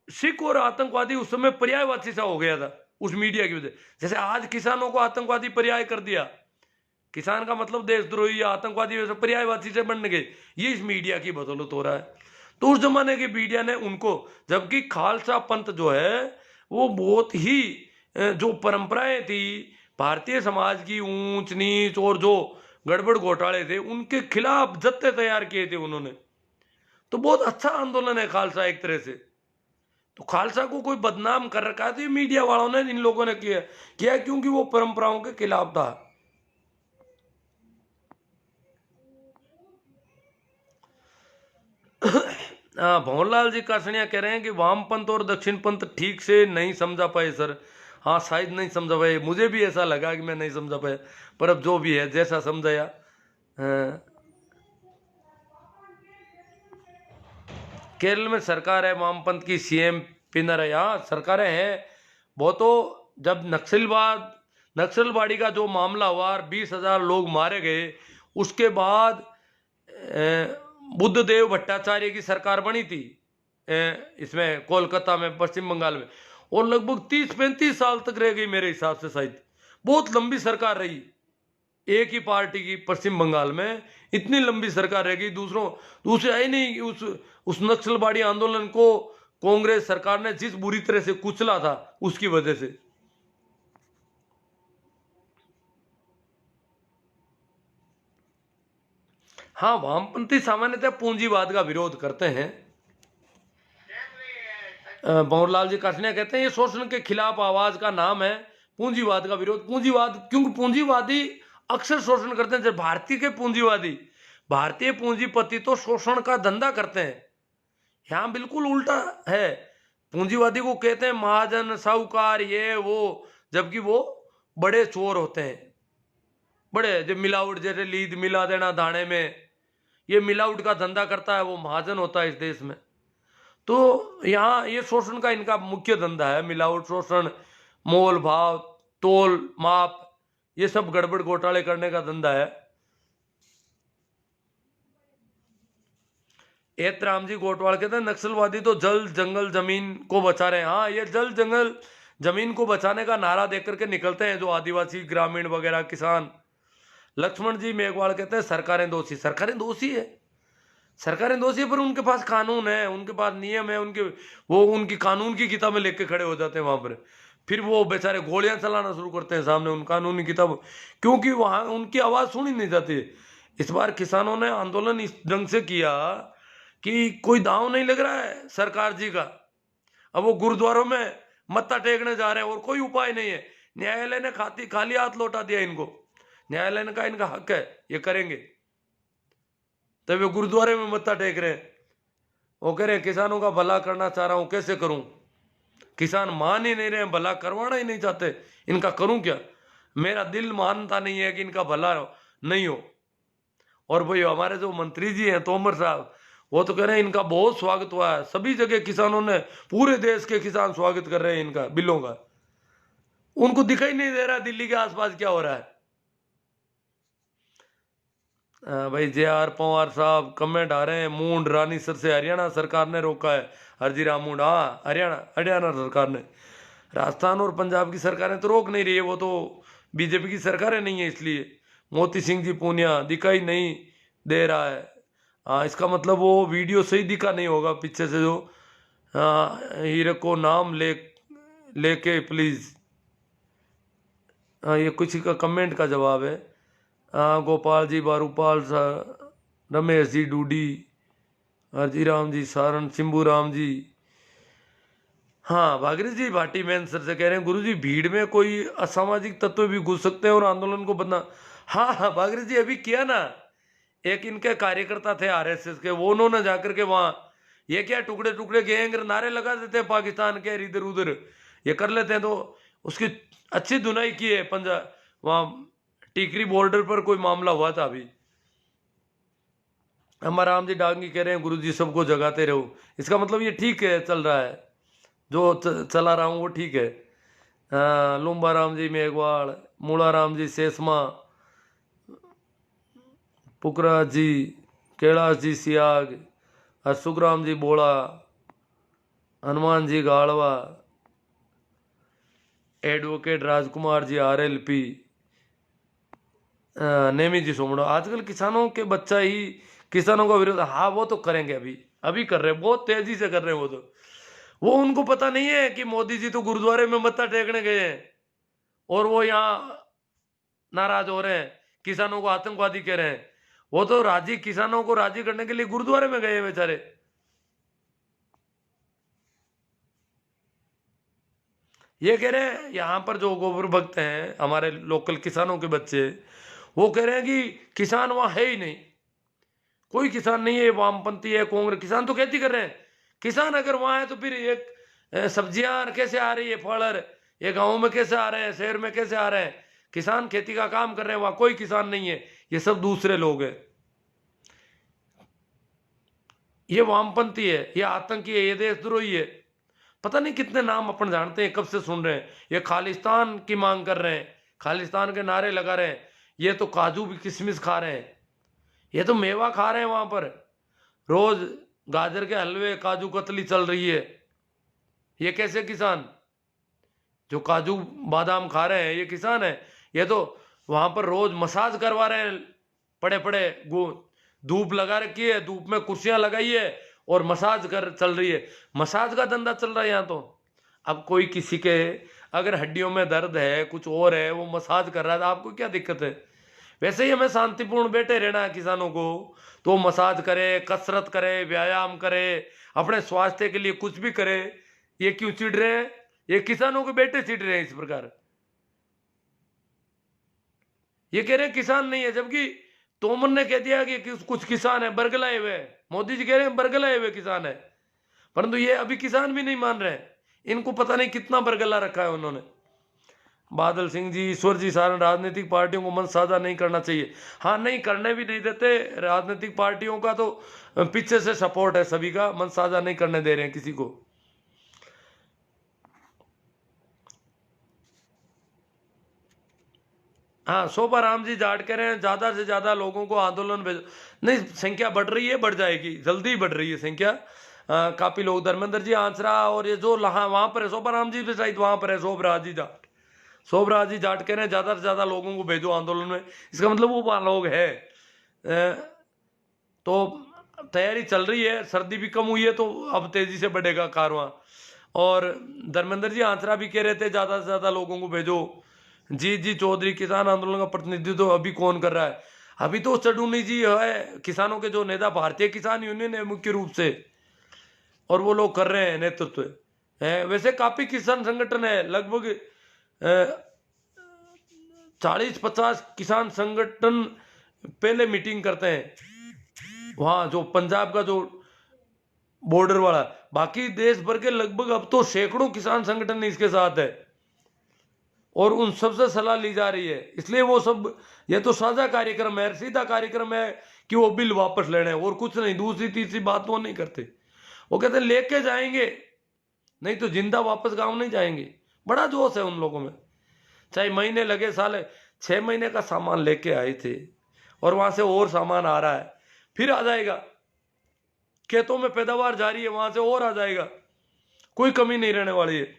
सिख और आतंकवादी उस समय पर्यायवाची सा हो गया था उस मीडिया की वजह। जैसे आज किसानों को आतंकवादी पर्याय कर दिया, किसान का मतलब देशद्रोही या आतंकवादी वैसे पर्यायवाची से बनने गए, ये इस मीडिया की बदौलत हो रहा है। तो उस जमाने के मीडिया ने उनको, जबकि खालसा पंथ जो है वो बहुत ही जो परंपराएं थी भारतीय समाज की, ऊंच नीच और जो गड़बड़ घोटाले थे, उनके खिलाफ जत्थे तैयार किए थे उन्होंने। तो बहुत अच्छा आंदोलन है खालसा एक तरह से। तो खालसा को कोई बदनाम कर रखा है तो ये मीडिया वालों ने, इन लोगों ने किया क्योंकि वो परंपराओं के खिलाफ था। भंवरलाल जी कासनिया कह रहे हैं कि वामपंथ और दक्षिणपंथ ठीक से नहीं समझा पाए सर। हाँ शायद नहीं समझा पाए, मुझे भी ऐसा लगा कि मैं नहीं समझा पाया, पर अब जो भी है जैसा समझाया। केरल में सरकार है वामपंथ की, सीएम पिनरई, हाँ सरकारें हैं वो। तो जब नक्सलवाड़ी का जो मामला हुआ, 20,000 लोग मारे गए, उसके बाद बुद्धदेव भट्टाचार्य की सरकार बनी थी इसमें कोलकाता में, पश्चिम बंगाल में, और लगभग 30-35 साल तक रह गई मेरे हिसाब से, शायद बहुत लंबी सरकार रही एक ही पार्टी की पश्चिम बंगाल में, इतनी लंबी सरकार रह गई। दूसरे आई नहीं। उस नक्सलवाड़ी आंदोलन को कांग्रेस सरकार ने जिस बुरी तरह से कुचला था उसकी वजह से। हाँ वामपंथी सामान्यतः पूंजीवाद का विरोध करते हैं। भंवरलाल जी कासनिया कहते हैं ये शोषण के खिलाफ आवाज का नाम है, पूंजीवाद का विरोध। पूंजीवाद क्योंकि पूंजीवादी अक्सर शोषण करते हैं। जब भारतीय पूंजीपति तो शोषण का धंधा करते हैं, यहाँ बिल्कुल उल्टा है। पूंजीवादी को कहते हैं महाजन, साहूकार, ये वो, जबकि वो बड़े चोर होते हैं, बड़े जो मिलावट, जैसे लीद मिला देना दाने में, ये मिलावट का धंधा करता है, वो महाजन होता है इस देश में। तो यहाँ ये शोषण का इनका मुख्य धंधा है, मिलावट, शोषण, मोल भाव, तोल माप, ये सब गड़बड़ घोटाले करने का धंधा है। एतराम जी गोटवाल कहते हैं नक्सलवादी तो जल जंगल जमीन को बचा रहे हैं। हाँ ये जल जंगल जमीन को बचाने का नारा देकर के निकलते हैं जो आदिवासी, ग्रामीण वगैरह, किसान। लक्ष्मण जी मेघवाल कहते हैं सरकारें दोषी है, सरकारें दोषी है, पर उनके पास कानून है, उनके पास नियम है, उनकी कानून की किताबें लेके खड़े हो जाते हैं वहां पर। फिर वो बेचारे गोलियां चलाना शुरू करते हैं सामने उन कानूनी किताब, क्योंकि वहां उनकी आवाज सुनी नहीं जाती। इस बार किसानों ने आंदोलन इस ढंग से किया कि कोई दांव नहीं लग रहा है सरकार जी का। अब वो गुरुद्वारों में मत्था टेकने जा रहे हैं और कोई उपाय नहीं है। न्यायालय ने खाली हाथ लौटा दिया इनको। न्यायालय ने कहा इनका हक है, ये करेंगे, तब वे गुरुद्वारे में मत्था टेक रहे हैं। वो कह रहे हैं किसानों का भला करना चाह रहा हूं, कैसे करूं? किसान मान ही नहीं रहे, भला करवाना ही नहीं चाहते, इनका करूं क्या? मेरा दिल मानता नहीं है कि इनका भला नहीं हो। और भाई हमारे जो मंत्री जी हैं तोमर साहब, वो तो कह रहे हैं इनका बहुत स्वागत हुआ है, सभी जगह किसानों ने, पूरे देश के किसान स्वागत कर रहे हैं इनका बिलों का। उनको दिखाई नहीं दे रहा दिल्ली के आसपास क्या हो रहा है। भाई जे.आर. पवार साहब कमेंट आ रहे हैं, मूंड रानीसर से हरियाणा सरकार ने रोका है। हरजीराम मूंड, हाँ हरियाणा सरकार ने। राजस्थान और पंजाब की सरकारें तो रोक नहीं रही है, वो तो बीजेपी की सरकारें नहीं है इसलिए। मोती सिंह जी पूनिया दिखाई नहीं दे रहा है। हाँ, इसका मतलब वो वीडियो सही दिखा नहीं होगा पीछे से जो। हीरे को नाम लेके प्लीज। ये किसी का कमेंट का जवाब है। गोपाल जी, बारूपाल सा, रमेश जी डूडी, हरजीराम जी सारण, सिंबू राम जी। हाँ, भागीरथ जी भाटी मैन सर से कह रहे हैं गुरु जी भीड़ में कोई असामाजिक तत्व भी घुस सकते हैं और आंदोलन को बदना। हाँ, भागीरथ जी अभी किया ना, एक इनके कार्यकर्ता थे आरएसएस के, वो उन्होंने जाकर के वहां ये क्या टुकड़े टुकड़े गैंग नारे लगा देते हैं पाकिस्तान के इधर उधर, ये कर लेते हैं। तो उसकी अच्छी धुनाई की है पंजाब, वहां टीकरी बॉर्डर पर कोई मामला हुआ था अभी। हमारा राम जी डांगी कह रहे हैं गुरु जी सबको जगाते रहो। इसका मतलब ये ठीक है, चल रहा है जो चला रहा हूँ वो ठीक है। लुम्बा राम जी मेघवाड़, मूला राम जी सेसमा, पुकरा जी, कैलाश जी सियाग, सुखराम जी बोला, हनुमान जी गाड़वा, एडवोकेट राजकुमार जी आरएलपी, नेमी जी सोमड़ो। आजकल किसानों के बच्चा ही किसानों का विरोध, हाँ वो तो करेंगे, अभी कर रहे हैं, बहुत तेजी से कर रहे हैं। वो उनको पता नहीं है कि मोदी जी तो गुरुद्वारे में मत्था टेकने गए हैं और वो यहाँ नाराज हो रहे हैं, किसानों को आतंकवादी कह रहे हैं। वो तो किसानों को राजी करने के लिए गुरुद्वारे में गए बेचारे। ये कह रहे हैं यहाँ पर जो गोबर भक्त हैं हमारे लोकल किसानों के बच्चे, वो कह रहे हैं कि किसान वहां है ही नहीं, कोई किसान नहीं है, वामपंथी है, कांग्रेस। किसान तो खेती कर रहे हैं, किसान अगर वहां है तो फिर एक सब्जियां कैसे आ रही है, फल ये गाँव में कैसे आ रहे हैं, शहर में कैसे आ रहे हैं? किसान खेती का काम कर रहे हैं, वहां कोई किसान नहीं है, ये सब दूसरे लोग हैं। ये वामपंथी है, ये आतंकी है, ये देशद्रोही है। पता नहीं कितने नाम अपन जानते हैं, कब से सुन रहे हैं। ये खालिस्तान की मांग कर रहे हैं, खालिस्तान के नारे लगा रहे हैं। ये तो काजू भी किशमिश खा रहे हैं, ये तो मेवा खा रहे हैं वहां पर। रोज गाजर के हलवे, काजू कतली चल रही है। ये कैसे किसान? जो काजू बादाम खा रहे हैं ये किसान है? ये तो वहां पर रोज मसाज करवा रहे हैं, पड़े पड़े धूप लगा रखी है, धूप में कुर्सियां लगाई है और मसाज कर चल रही है। मसाज का धंधा चल रहा है यहाँ तो। अब कोई किसी के अगर हड्डियों में दर्द है, कुछ और है, वो मसाज कर रहा है, तो आपको क्या दिक्कत है? वैसे ही हमें शांतिपूर्ण बैठे रहना है किसानों को, तो मसाज करे, कसरत करे, व्यायाम करे, अपने स्वास्थ्य के लिए कुछ भी करे। ये क्यों चिढ़ रहे हैं? ये किसानों के बेटे चिढ़ रहे हैं इस प्रकार। ये कह रहे हैं किसान नहीं है, जबकि तोमर ने कह दिया कि कुछ किसान है बरगलाए हुए। मोदी जी कह रहे हैं बरगलाए हुए किसान है, परंतु ये अभी किसान भी नहीं मान रहे हैं। इनको पता नहीं कितना बरगला रखा है उन्होंने। बादल सिंह जी, ईश्वर जी सारण, राजनीतिक पार्टियों को मंच साझा नहीं करना चाहिए। हाँ, नहीं करने भी नहीं देते। राजनीतिक पार्टियों का तो पीछे से सपोर्ट है सभी का, मंच साझा नहीं करने दे रहे हैं किसी को। हाँ, शोभा राम जी जाट कह रहे हैं ज्यादा से ज्यादा लोगों को आंदोलन भेजो। नहीं, संख्या बढ़ रही है, बढ़ जाएगी, जल्दी बढ़ रही है संख्या। काफी लोग, धर्मेंद्र जी आंसरा, और ये जो वहां पर है शोभा राम जी भी शायद वहां पर है, शोभराज जी जाट कह रहे हैं ज्यादा से ज्यादा लोगों को भेजो आंदोलन में। इसका मतलब वो वहां लोग है। तो तैयारी चल रही है, सर्दी भी कम हुई है तो अब तेजी से बढ़ेगा कारवां। और धर्मेंद्र जी आंसरा भी कह रहे थे ज्यादा से ज्यादा लोगों को भेजो। जी चौधरी, किसान आंदोलन का प्रतिनिधित्व अभी कौन कर रहा है? अभी तो चडूनी जी है किसानों के जो नेता, भारतीय किसान यूनियन है मुख्य रूप से, और वो लोग कर रहे हैं नेतृत्व है। वैसे काफी किसान संगठन है, लगभग 40-50 किसान संगठन पहले मीटिंग करते हैं वहां, जो पंजाब का जो बॉर्डर वाला। बाकी देश भर के लगभग अब तो सैकड़ों किसान संगठन इसके साथ है, और उन सबसे सलाह ली जा रही है। इसलिए वो सब, ये तो साझा कार्यक्रम है, सीधा कार्यक्रम है कि वो बिल वापस लेने, और कुछ नहीं। दूसरी तीसरी बात वो नहीं करते। वो कहते हैं लेके जाएंगे, नहीं तो जिंदा वापस गांव नहीं जाएंगे। बड़ा जोश है उन लोगों में। चाहे महीने लगे, साल 6 महीने का सामान लेके आए थे, और वहां से और सामान आ रहा है, फिर आ जाएगा। खेतों में पैदावार जारी है, वहां से और आ जाएगा, कोई कमी नहीं रहने वाली है।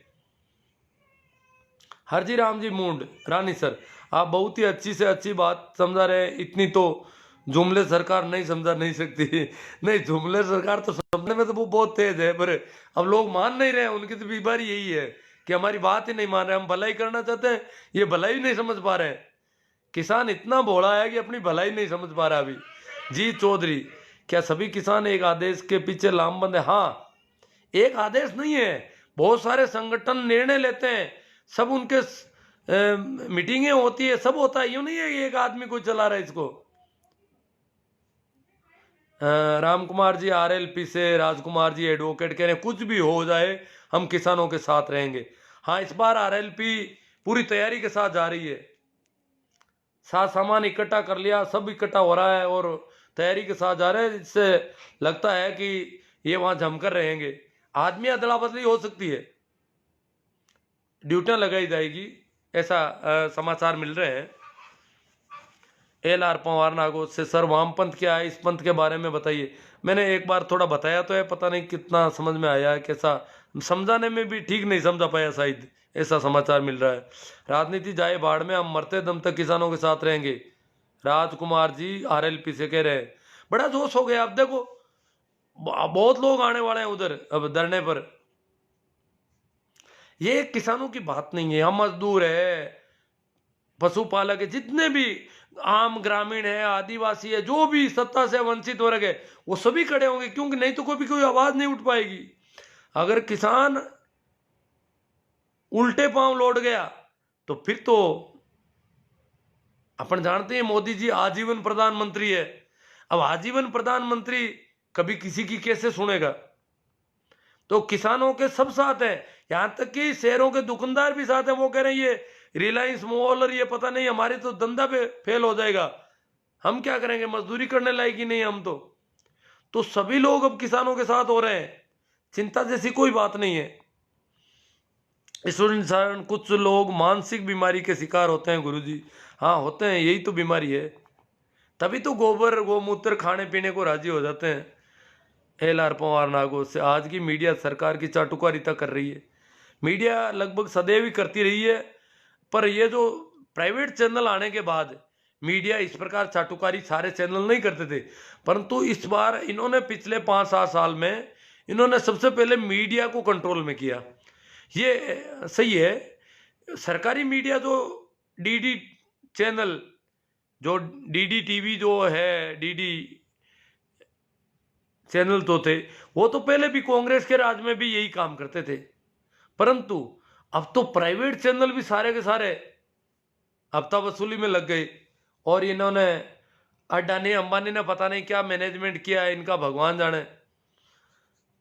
हरजी राम जी मूंड, रानी सर, आप बहुत ही अच्छी से अच्छी बात समझा रहे हैं। इतनी तो जुमले सरकार नहीं समझा नहीं सकती। नहीं, जुमले सरकार तो समझने में तो वो बहुत तेज है, पर अब लोग मान नहीं रहे हैं। उनकी तो बीमारी यही है कि हमारी बात ही नहीं मान रहे। हम भलाई करना चाहते हैं, ये भलाई नहीं समझ पा रहे हैं। किसान इतना भोला है कि अपनी भलाई नहीं समझ पा रहा अभी। जी चौधरी, क्या सभी किसान एक आदेश के पीछे लामबंद है? हाँ, एक आदेश नहीं है, बहुत सारे संगठन निर्णय लेते हैं, सब उनके मीटिंगें होती है, सब होता है। यूं नहीं है कि एक आदमी को चला रहा है इसको। राम कुमार जी आरएलपी से, राजकुमार जी एडवोकेट कह रहे हैं कुछ भी हो जाए हम किसानों के साथ रहेंगे। हाँ, इस बार आरएलपी पूरी तैयारी के साथ जा रही है। साथ सामान इकट्ठा कर लिया, सब इकट्ठा हो रहा है और तैयारी के साथ जा रहे हैं। इससे लगता है कि ये वहां जमकर रहेंगे। आदमी अदला बदली हो सकती है, ड्यूटियां लगाई जाएगी, ऐसा समाचार मिल रहे हैं। LR पवार नागौर से, सर वामपंथ क्या है, इस पंथ के बारे में बताइए। मैंने एक बार थोड़ा बताया तो है, पता नहीं कितना समझ में आया है, कैसा समझाने में भी ठीक नहीं समझा पाया शायद, ऐसा समाचार मिल रहा है। राजनीति जाए बाढ़ में, हम मरते दम तक किसानों के साथ रहेंगे, राजकुमार जी RLP से कह रहे हैं। बड़ा जोश हो गया। अब देखो बहुत लोग आने वाले हैं उधर अब धरने पर। ये किसानों की बात नहीं है, हम मजदूर है, पशुपालक है, जितने भी आम ग्रामीण है, आदिवासी है, जो भी सत्ता से वंचित वर्ग है, वो सभी खड़े होंगे, क्योंकि नहीं तो कोई आवाज नहीं उठ पाएगी। अगर किसान उल्टे पांव लौट गया तो फिर तो अपन जानते हैं मोदी जी आजीवन प्रधानमंत्री है। अब आजीवन प्रधानमंत्री कभी किसी की कैसे सुनेगा? तो किसानों के सब साथ हैं, यहां तक कि शहरों के दुकानदार भी साथ हैं। वो कह रहे हैं ये रिलायंस मॉल और ये पता नहीं हमारे तो धंधा पे फेल हो जाएगा, हम क्या करेंगे, मजदूरी करने लायक ही नहीं हम तो सभी लोग अब किसानों के साथ हो रहे हैं। चिंता जैसी कोई बात नहीं है। इस इंसान कुछ लोग मानसिक बीमारी के शिकार होते हैं गुरुजी। हाँ होते हैं, यही तो बीमारी है, तभी तो गोबर गोमूत्र खाने पीने को राजी हो जाते हैं। LR पवार नागौर से, आज की मीडिया सरकार की चाटुकारिता कर रही है। मीडिया लगभग सदैव ही करती रही है, पर ये जो प्राइवेट चैनल आने के बाद मीडिया इस प्रकार चाटुकारी सारे चैनल नहीं करते थे, परंतु इस बार इन्होंने पिछले 5-7 साल में इन्होंने सबसे पहले मीडिया को कंट्रोल में किया। ये सही है। सरकारी मीडिया जो DD चैनल, जो DD TV जो है, DD चैनल तो थे, वो तो पहले भी कांग्रेस के राज में भी यही काम करते थे, परंतु अब तो प्राइवेट चैनल भी सारे के सारे हफ्ता वसूली में लग गए। और इन्होंने अडानी अंबानी ने पता नहीं क्या मैनेजमेंट किया है इनका, भगवान जाने।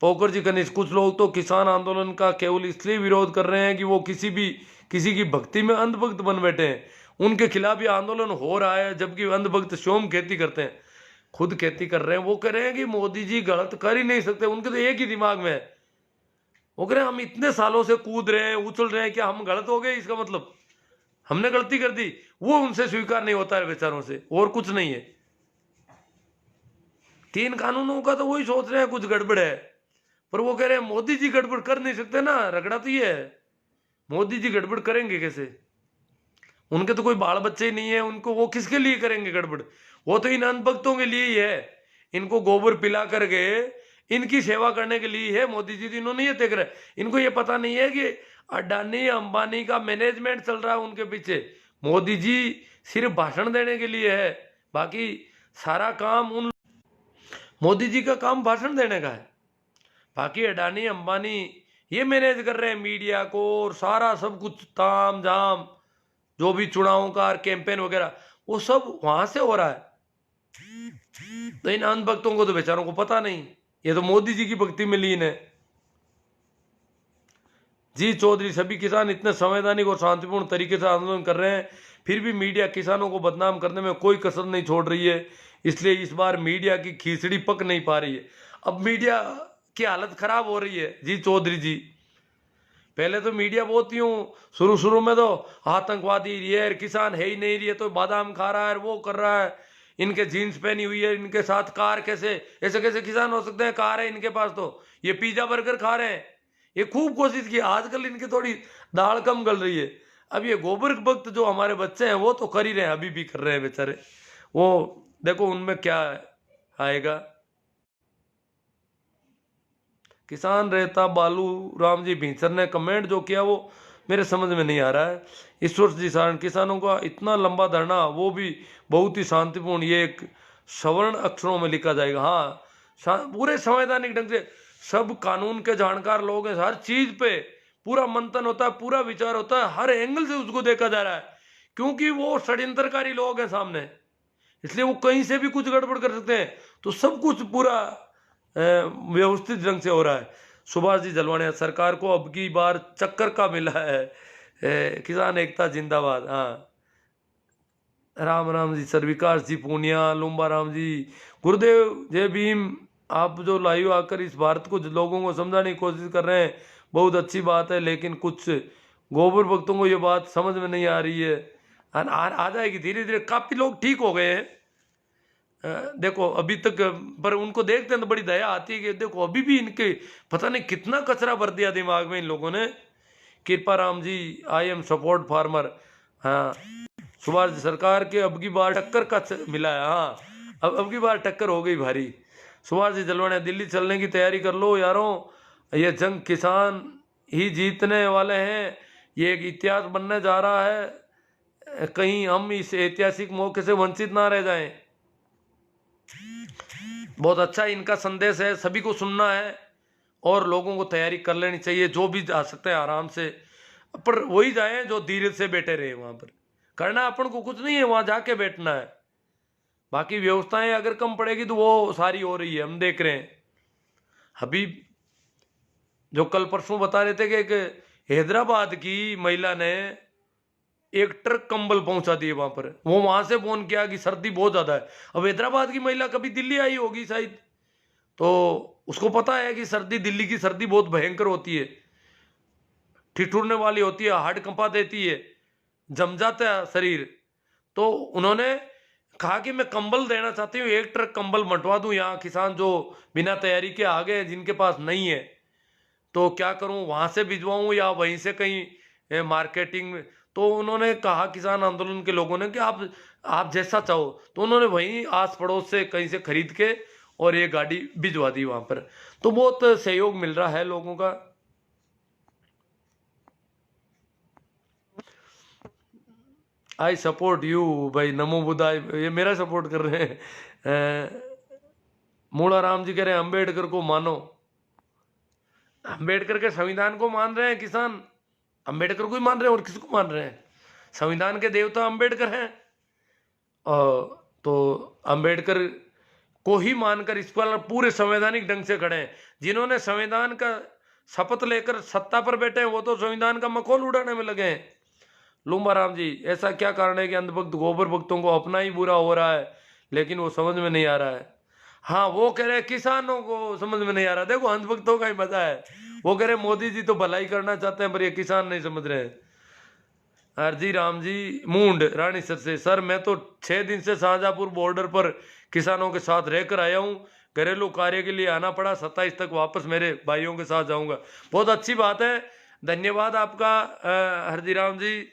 पोकर जी कनिष्ठ, कुछ लोग तो किसान आंदोलन का केवल इसलिए विरोध कर रहे हैं कि वो किसी की भक्ति में अंधभक्त बन बैठे हैं, उनके खिलाफ ये आंदोलन हो रहा है, जबकि अंधभक्त स्वयं खेती करते हैं, खुद खेती कर रहे हैं। वो कह रहे हैं कि मोदी जी गलत कर ही नहीं सकते, उनके तो एक ही दिमाग में है। वो कह रहे हैं हम इतने सालों से कूद रहे हैं, उछल रहे हैं, क्या हम गलत हो गए, इसका मतलब हमने गलती कर दी? वो उनसे स्वीकार नहीं होता है बेचारों से, और कुछ नहीं है। 3 कानूनों का तो वही सोच रहे हैं कुछ गड़बड़ है, पर वो कह रहे हैं मोदी जी गड़बड़ कर नहीं सकते ना। रगड़ा तो ये है, मोदी जी गड़बड़ करेंगे कैसे? उनके तो कोई बाल बच्चे ही नहीं है, उनको वो किसके लिए करेंगे गड़बड़? वो तो इन अंधभक्तों के लिए ही है, इनको गोबर पिला करके इनकी सेवा करने के लिए है मोदी जी। इन्होंने ये देख रहे, इनको ये पता नहीं है कि अडानी अंबानी का मैनेजमेंट चल रहा है उनके पीछे। मोदी जी सिर्फ भाषण देने के लिए है, बाकी सारा काम उन मोदी जी का काम भाषण देने का है। बाकी अडानी अंबानी ये मैनेज कर रहे हैं मीडिया को और सारा सब कुछ ताम झाम, जो भी चुनावों का कैंपेन वगैरह वो सब वहां से हो रहा है। तो इन अंध भक्तों को तो बेचारों को पता नहीं, ये तो मोदी जी की भक्ति में लीन है। जी चौधरी, सभी किसान इतने संवैधानिक और शांतिपूर्ण तरीके से आंदोलन कर रहे हैं, फिर भी मीडिया किसानों को बदनाम करने में कोई कसर नहीं छोड़ रही है, इसलिए इस बार मीडिया की खिचड़ी पक नहीं पा रही है। अब मीडिया की हालत खराब हो रही है जी चौधरी जी। पहले तो मीडिया बहुत यूं शुरू में तो आतंकवादी ये किसान है ही नहीं, ये तो बादाम खा रहा है, वो कर रहा है, इनके जीन्स पहनी हुई है, इनके साथ कार कैसे, ऐसे कैसे किसान हो सकते हैं, कार है इनके पास, तो ये पिज्जा बर्गर खा रहे हैं। ये खूब कोशिश की, आजकल इनकी थोड़ी दाल कम गल रही है। अब ये गोबर भक्त जो हमारे बच्चे हैं वो तो कर ही रहे हैं, अभी भी कर रहे हैं बेचारे, वो देखो उनमें क्या आएगा। किसान रहता बालू राम जी भींसर ने कमेंट जो किया वो मेरे समझ में नहीं आ रहा है। ईश्वर जी सारण, किसानों का इतना लंबा धरना, वो भी बहुत ही शांतिपूर्ण, ये एक सवर्ण अक्षरों में लिखा जाएगा। हाँ, पूरे संवैधानिक ढंग से, सब कानून के जानकार लोग हैं, हर चीज पे पूरा मंथन होता है, पूरा विचार होता है, हर एंगल से उसको देखा जा रहा है, क्योंकि वो षड्यंत्रकारी लोग हैं सामने, इसलिए वो कहीं से भी कुछ गड़बड़ कर सकते हैं। तो सब कुछ पूरा व्यवस्थित ढंग से हो रहा है। सुभाष जी जलवानिया, सरकार को अब की बार चक्कर का मिला है, किसान एकता जिंदाबाद। हाँ, राम राम जी, सर विकास जी पूनिया, लुम्बा राम जी, गुरुदेव जय भीम। आप जो लाइव आकर इस भारत को लोगों को समझाने की कोशिश कर रहे हैं, बहुत अच्छी बात है, लेकिन कुछ गोबर भक्तों को ये बात समझ में नहीं आ रही है। आ जाएगी धीरे धीरे, काफी लोग ठीक हो गए हैं। देखो अभी तक, पर उनको देखते हैं तो बड़ी दया आती है कि देखो अभी भी इनके पता नहीं कितना कचरा भर दिया दिमाग में इन लोगों ने। कृपा Ram ji, I am support farmer. हाँ, सुभाष जी, सरकार के अब की बार टक्कर का मिला है। हाँ, अब की बार टक्कर हो गई भारी। सुभाष जी जलवाने, दिल्ली चलने की तैयारी कर लो यारों, ये जंग किसान ही जीतने वाले हैं, ये एक इतिहास बनने जा रहा है, कहीं हम इस ऐतिहासिक मौके से वंचित ना रह जाएं। बहुत अच्छा इनका संदेश है, सभी को सुनना है और लोगों को तैयारी कर लेनी चाहिए, जो भी जा सकते हैं आराम से, पर वही जाए जो धीरे से बैठे रहे। वहां पर करना अपन को कुछ नहीं है, वहां जाके बैठना है। बाकी व्यवस्थाएं अगर कम पड़ेगी तो वो सारी हो रही है, हम देख रहे हैं। अभी जो कल परसों बता रहे थे कि एक हैदराबाद की महिला ने एक ट्रक कंबल पहुंचा दिए वहां पर, वो वहां से फोन किया कि सर्दी बहुत ज्यादा है। अब हैदराबाद की महिला कभी दिल्ली आई होगी शायद, तो उसको पता है कि सर्दी, दिल्ली की सर्दी बहुत भयंकर होती है, ठिठुरने वाली होती है, हार्ट कंपा देती है, जम जाता है शरीर। तो उन्होंने कहा कि मैं कंबल देना चाहती हूँ, एक ट्रक कंबल मंटवा दूं, यहाँ किसान जो बिना तैयारी के आ गए जिनके पास नहीं है, तो क्या करूं, वहां से भिजवाऊं या वहीं से कहीं मार्केटिंग में। तो उन्होंने कहा किसान आंदोलन के लोगों ने कि आप जैसा चाहो, तो उन्होंने वहीं आस पड़ोस से कहीं से खरीद के और ये गाड़ी भिजवा दी वहां पर। तो बहुत सहयोग मिल रहा है लोगों का। आई सपोर्ट यू भाई, नमो बुद्धाय, ये मेरा सपोर्ट कर रहे हैं। मूला राम जी कह रहे हैं अंबेडकर को मानो। अंबेडकर के संविधान को मान रहे हैं किसान, अंबेडकर को ही मान रहे हैं और किसको मान रहे हैं? संविधान के देवता अंबेडकर हैं, तो अंबेडकर को ही मानकर इस पर पूरे संवैधानिक ढंग से खड़े हैं। जिन्होंने संविधान का शपथ लेकर सत्ता पर बैठे हैं वो तो संविधान का मखौल उड़ाने में लगे हैं। लुम्बा राम जी, ऐसा क्या कारण है कि अंधभक्त गोबर भक्तों को अपना ही बुरा हो रहा है, लेकिन वो समझ में नहीं आ रहा है। हाँ, वो कह रहे हैं किसानों को समझ में नहीं आ रहा, देखो अंधभक्तों का ही मजा है। वो कह रहे मोदी जी तो भलाई करना चाहते हैं पर ये किसान नहीं समझ रहे हैं। हरजी राम जी मूंड रानी सर से, सर मैं तो 6 दिन से शाहजहांपुर बॉर्डर पर किसानों के साथ रहकर आया हूँ, घरेलू कार्य के लिए आना पड़ा, 27 तक वापस मेरे भाइयों के साथ जाऊंगा। बहुत अच्छी बात है, धन्यवाद आपका हरजी राम जी।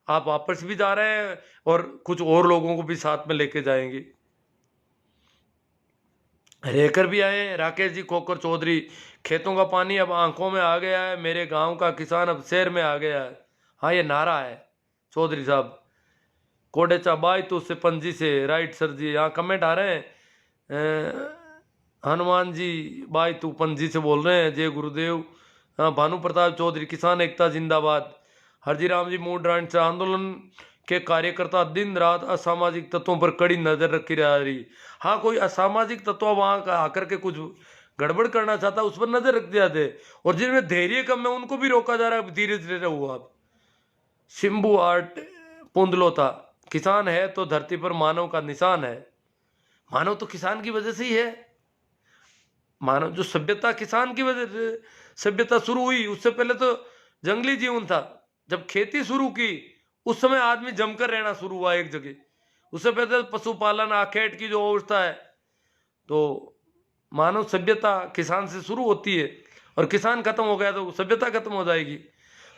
आप वापस भी जा रहे हैं और कुछ और लोगों को भी साथ में लेके जाएंगे। रहकर भी आए राकेश जी खोकर चौधरी, खेतों का पानी अब आंखों में आ गया है, मेरे गांव का किसान अब शहर में आ गया है। हाँ, ये नारा है चौधरी साहब, कोडेचा बाई तो से पणजी से, राइट सर जी। यहाँ कमेंट आ रहे हैं, हनुमान जी बाई तू पणजी से बोल रहे हैं, जय गुरुदेव। हाँ, भानु प्रताप चौधरी, किसान एकता जिंदाबाद। हरजी राम जी मूड से, आंदोलन के कार्यकर्ता दिन रात असामाजिक तत्वों पर कड़ी नजर रखी जा रही। हाँ, कोई असामाजिक तत्व वहां का आकर के कुछ गड़बड़ करना चाहता उस पर नजर रख जाते, और जिनमें धैर्य कम है उनको भी रोका जा रहा है, धीरे धीरे रहो आप। सिंबू आर्ट पुंदलोता, किसान है तो धरती पर मानव का निशान है। मानव तो किसान की वजह से ही है। मानव जो सभ्यता किसान की वजह से सभ्यता शुरू हुई, उससे पहले तो जंगली जीवन था। जब खेती शुरू की उस समय आदमी जमकर रहना शुरू हुआ एक जगह। उससे पहले पशुपालन आखेट की जो अवस्था है, तो मानव सभ्यता किसान से शुरू होती है, और किसान खत्म हो गया तो सभ्यता खत्म हो जाएगी।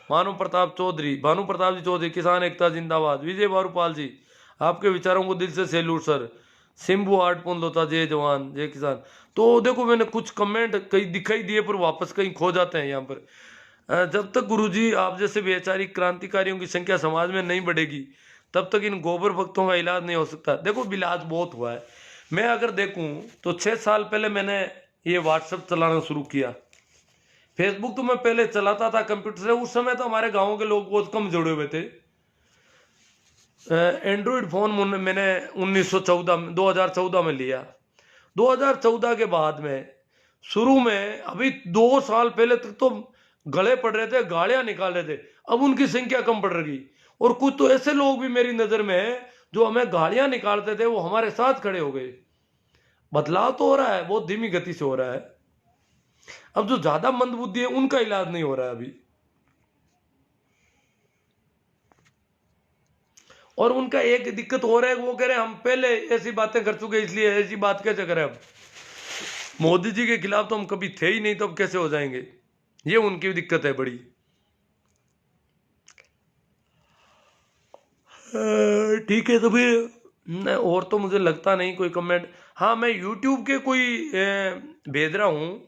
भानु प्रताप चौधरी, भानु प्रताप जी चौधरी, किसान एकता जिंदाबाद। विजय बारूपाल जी, आपके विचारों को दिल से सैल्यूट सर। सिंबू आर्ट पुंदलोता, जय जवान जय किसान। तो देखो, मैंने कुछ कमेंट कहीं दिखाई दिए पर वापस कहीं खो जाते हैं यहाँ पर। जब तक गुरुजी आप जैसे वैचारिक क्रांतिकारियों की संख्या समाज में नहीं बढ़ेगी, तब तक इन गोबर भक्तों का इलाज नहीं हो सकता। देखो, इलाज बहुत हुआ है। मैं अगर देखूं तो 6 साल पहले मैंने ये व्हाट्सएप चलाना शुरू किया। फेसबुक तो मैं पहले चलाता था कंप्यूटर से, उस समय तो हमारे गांव के लोग बहुत कम जुड़े हुए थे। एंड्रॉइड फोन मैंने 2014 में लिया। 2014 के बाद में शुरू में अभी 2 साल पहले तक तो गले पड़ रहे थे, गालियां निकाल रहे थे। अब उनकी संख्या कम पड़ रही, और कुछ तो ऐसे लोग भी मेरी नजर में है जो हमें गालियां निकालते थे, वो हमारे साथ खड़े हो गए। बदलाव तो हो रहा है, बहुत धीमी गति से हो रहा है। अब जो ज्यादा मंदबुद्धि है उनका इलाज नहीं हो रहा है अभी, और उनका एक दिक्कत हो रहा है, वो कह रहे हैं हम पहले ऐसी बातें कर चुके इसलिए ऐसी बात कैसे करें। अब मोदी जी के खिलाफ तो हम कभी थे ही नहीं, तो अब कैसे हो जाएंगे। ये उनकी दिक्कत है बड़ी। ठीक है, तो फिर और तो मुझे लगता नहीं कोई कमेंट। हाँ, मैं यूट्यूब के कोई भेज रहा हूँ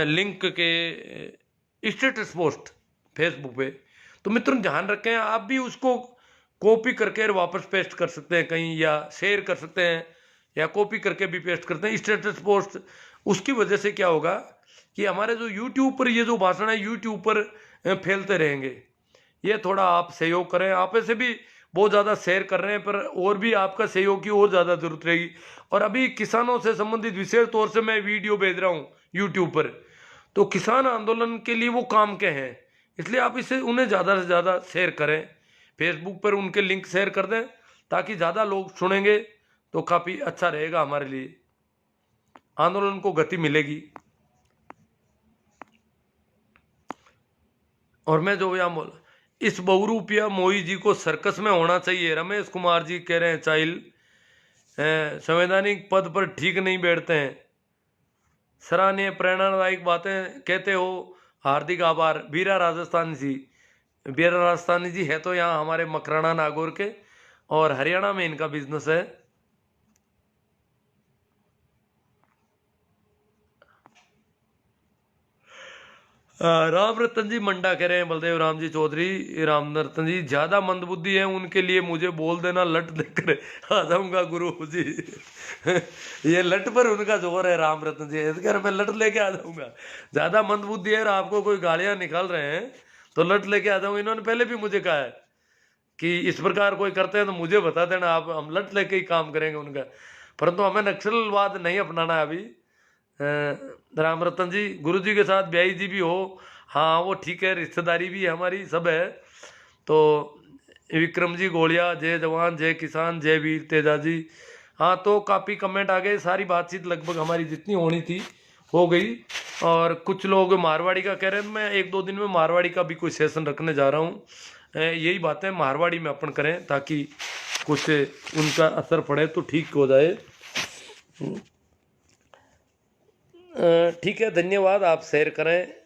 लिंक के स्टेटस पोस्ट फेसबुक पे, तो मित्रों ध्यान रखें, आप भी उसको कॉपी करके वापस पेस्ट कर सकते हैं कहीं, या शेयर कर सकते हैं, या कॉपी करके भी पेस्ट करते हैं स्टेटस पोस्ट। उसकी वजह से क्या होगा कि हमारे जो यूट्यूब पर ये जो भाषण है यूट्यूब पर फैलते रहेंगे। ये थोड़ा आप सहयोग करें, आप ऐसे भी बहुत ज़्यादा शेयर कर रहे हैं, पर और भी आपका सहयोग की और ज़्यादा जरूरत रहेगी। और अभी किसानों से संबंधित विशेष तौर से मैं वीडियो भेज रहा हूँ यूट्यूब पर, तो किसान आंदोलन के लिए वो काम के हैं, इसलिए आप इसे उन्हें ज़्यादा से ज़्यादा शेयर करें। फेसबुक पर उनके लिंक शेयर कर दें ताकि ज़्यादा लोग सुनेंगे, तो काफ़ी अच्छा रहेगा हमारे लिए, आंदोलन को गति मिलेगी। और मैं जो यहाँ बोला, इस बहुरूपिया मोई जी को सर्कस में होना चाहिए। रमेश कुमार जी कह रहे हैं चाइल संवैधानिक पद पर ठीक नहीं बैठते हैं। सराहनीय प्रेरणादायक बातें कहते हो, हार्दिक आभार। बीरा राजस्थानी जी है तो यहाँ हमारे मकराना नागौर के, और हरियाणा में इनका बिजनेस है। राम रतन जी मंडा कह रहे हैं, बलदेव राम जी चौधरी, राम रतन जी ज्यादा मंदबुद्धि है उनके लिए मुझे बोल देना, लट देकर आ जाऊंगा गुरु जी। ये लट पर उनका जोर है राम रतन जी, इसकर मैं लट लेके आ जाऊंगा। ज्यादा मंदबुद्धि है और आपको कोई गालियां निकाल रहे हैं तो लट लेके आ जाऊंगा। इन्होंने पहले भी मुझे कहा है कि इस प्रकार कोई करते हैं तो मुझे बता देना, आप हम लट लेके ही काम करेंगे उनका। परंतु हमें नक्सलवाद नहीं अपनाना है अभी। राम रतन जी, गुरु जी के साथ ब्याई जी भी हो, हाँ वो ठीक है, रिश्तेदारी भी हमारी सब है। तो विक्रम जी गोलिया, जय जवान जय किसान जय वीर तेजा जी। हाँ, तो काफ़ी कमेंट आ गए, सारी बातचीत लगभग हमारी जितनी होनी थी हो गई। और कुछ लोग मारवाड़ी का कह रहे हैं, मैं 1-2 दिन में मारवाड़ी का भी कोई सेशन रखने जा रहा हूँ। यही बातें मारवाड़ी में अपन करें ताकि कुछ उनका असर पड़े तो ठीक हो जाए। ठीक है, धन्यवाद। आप शेयर करें।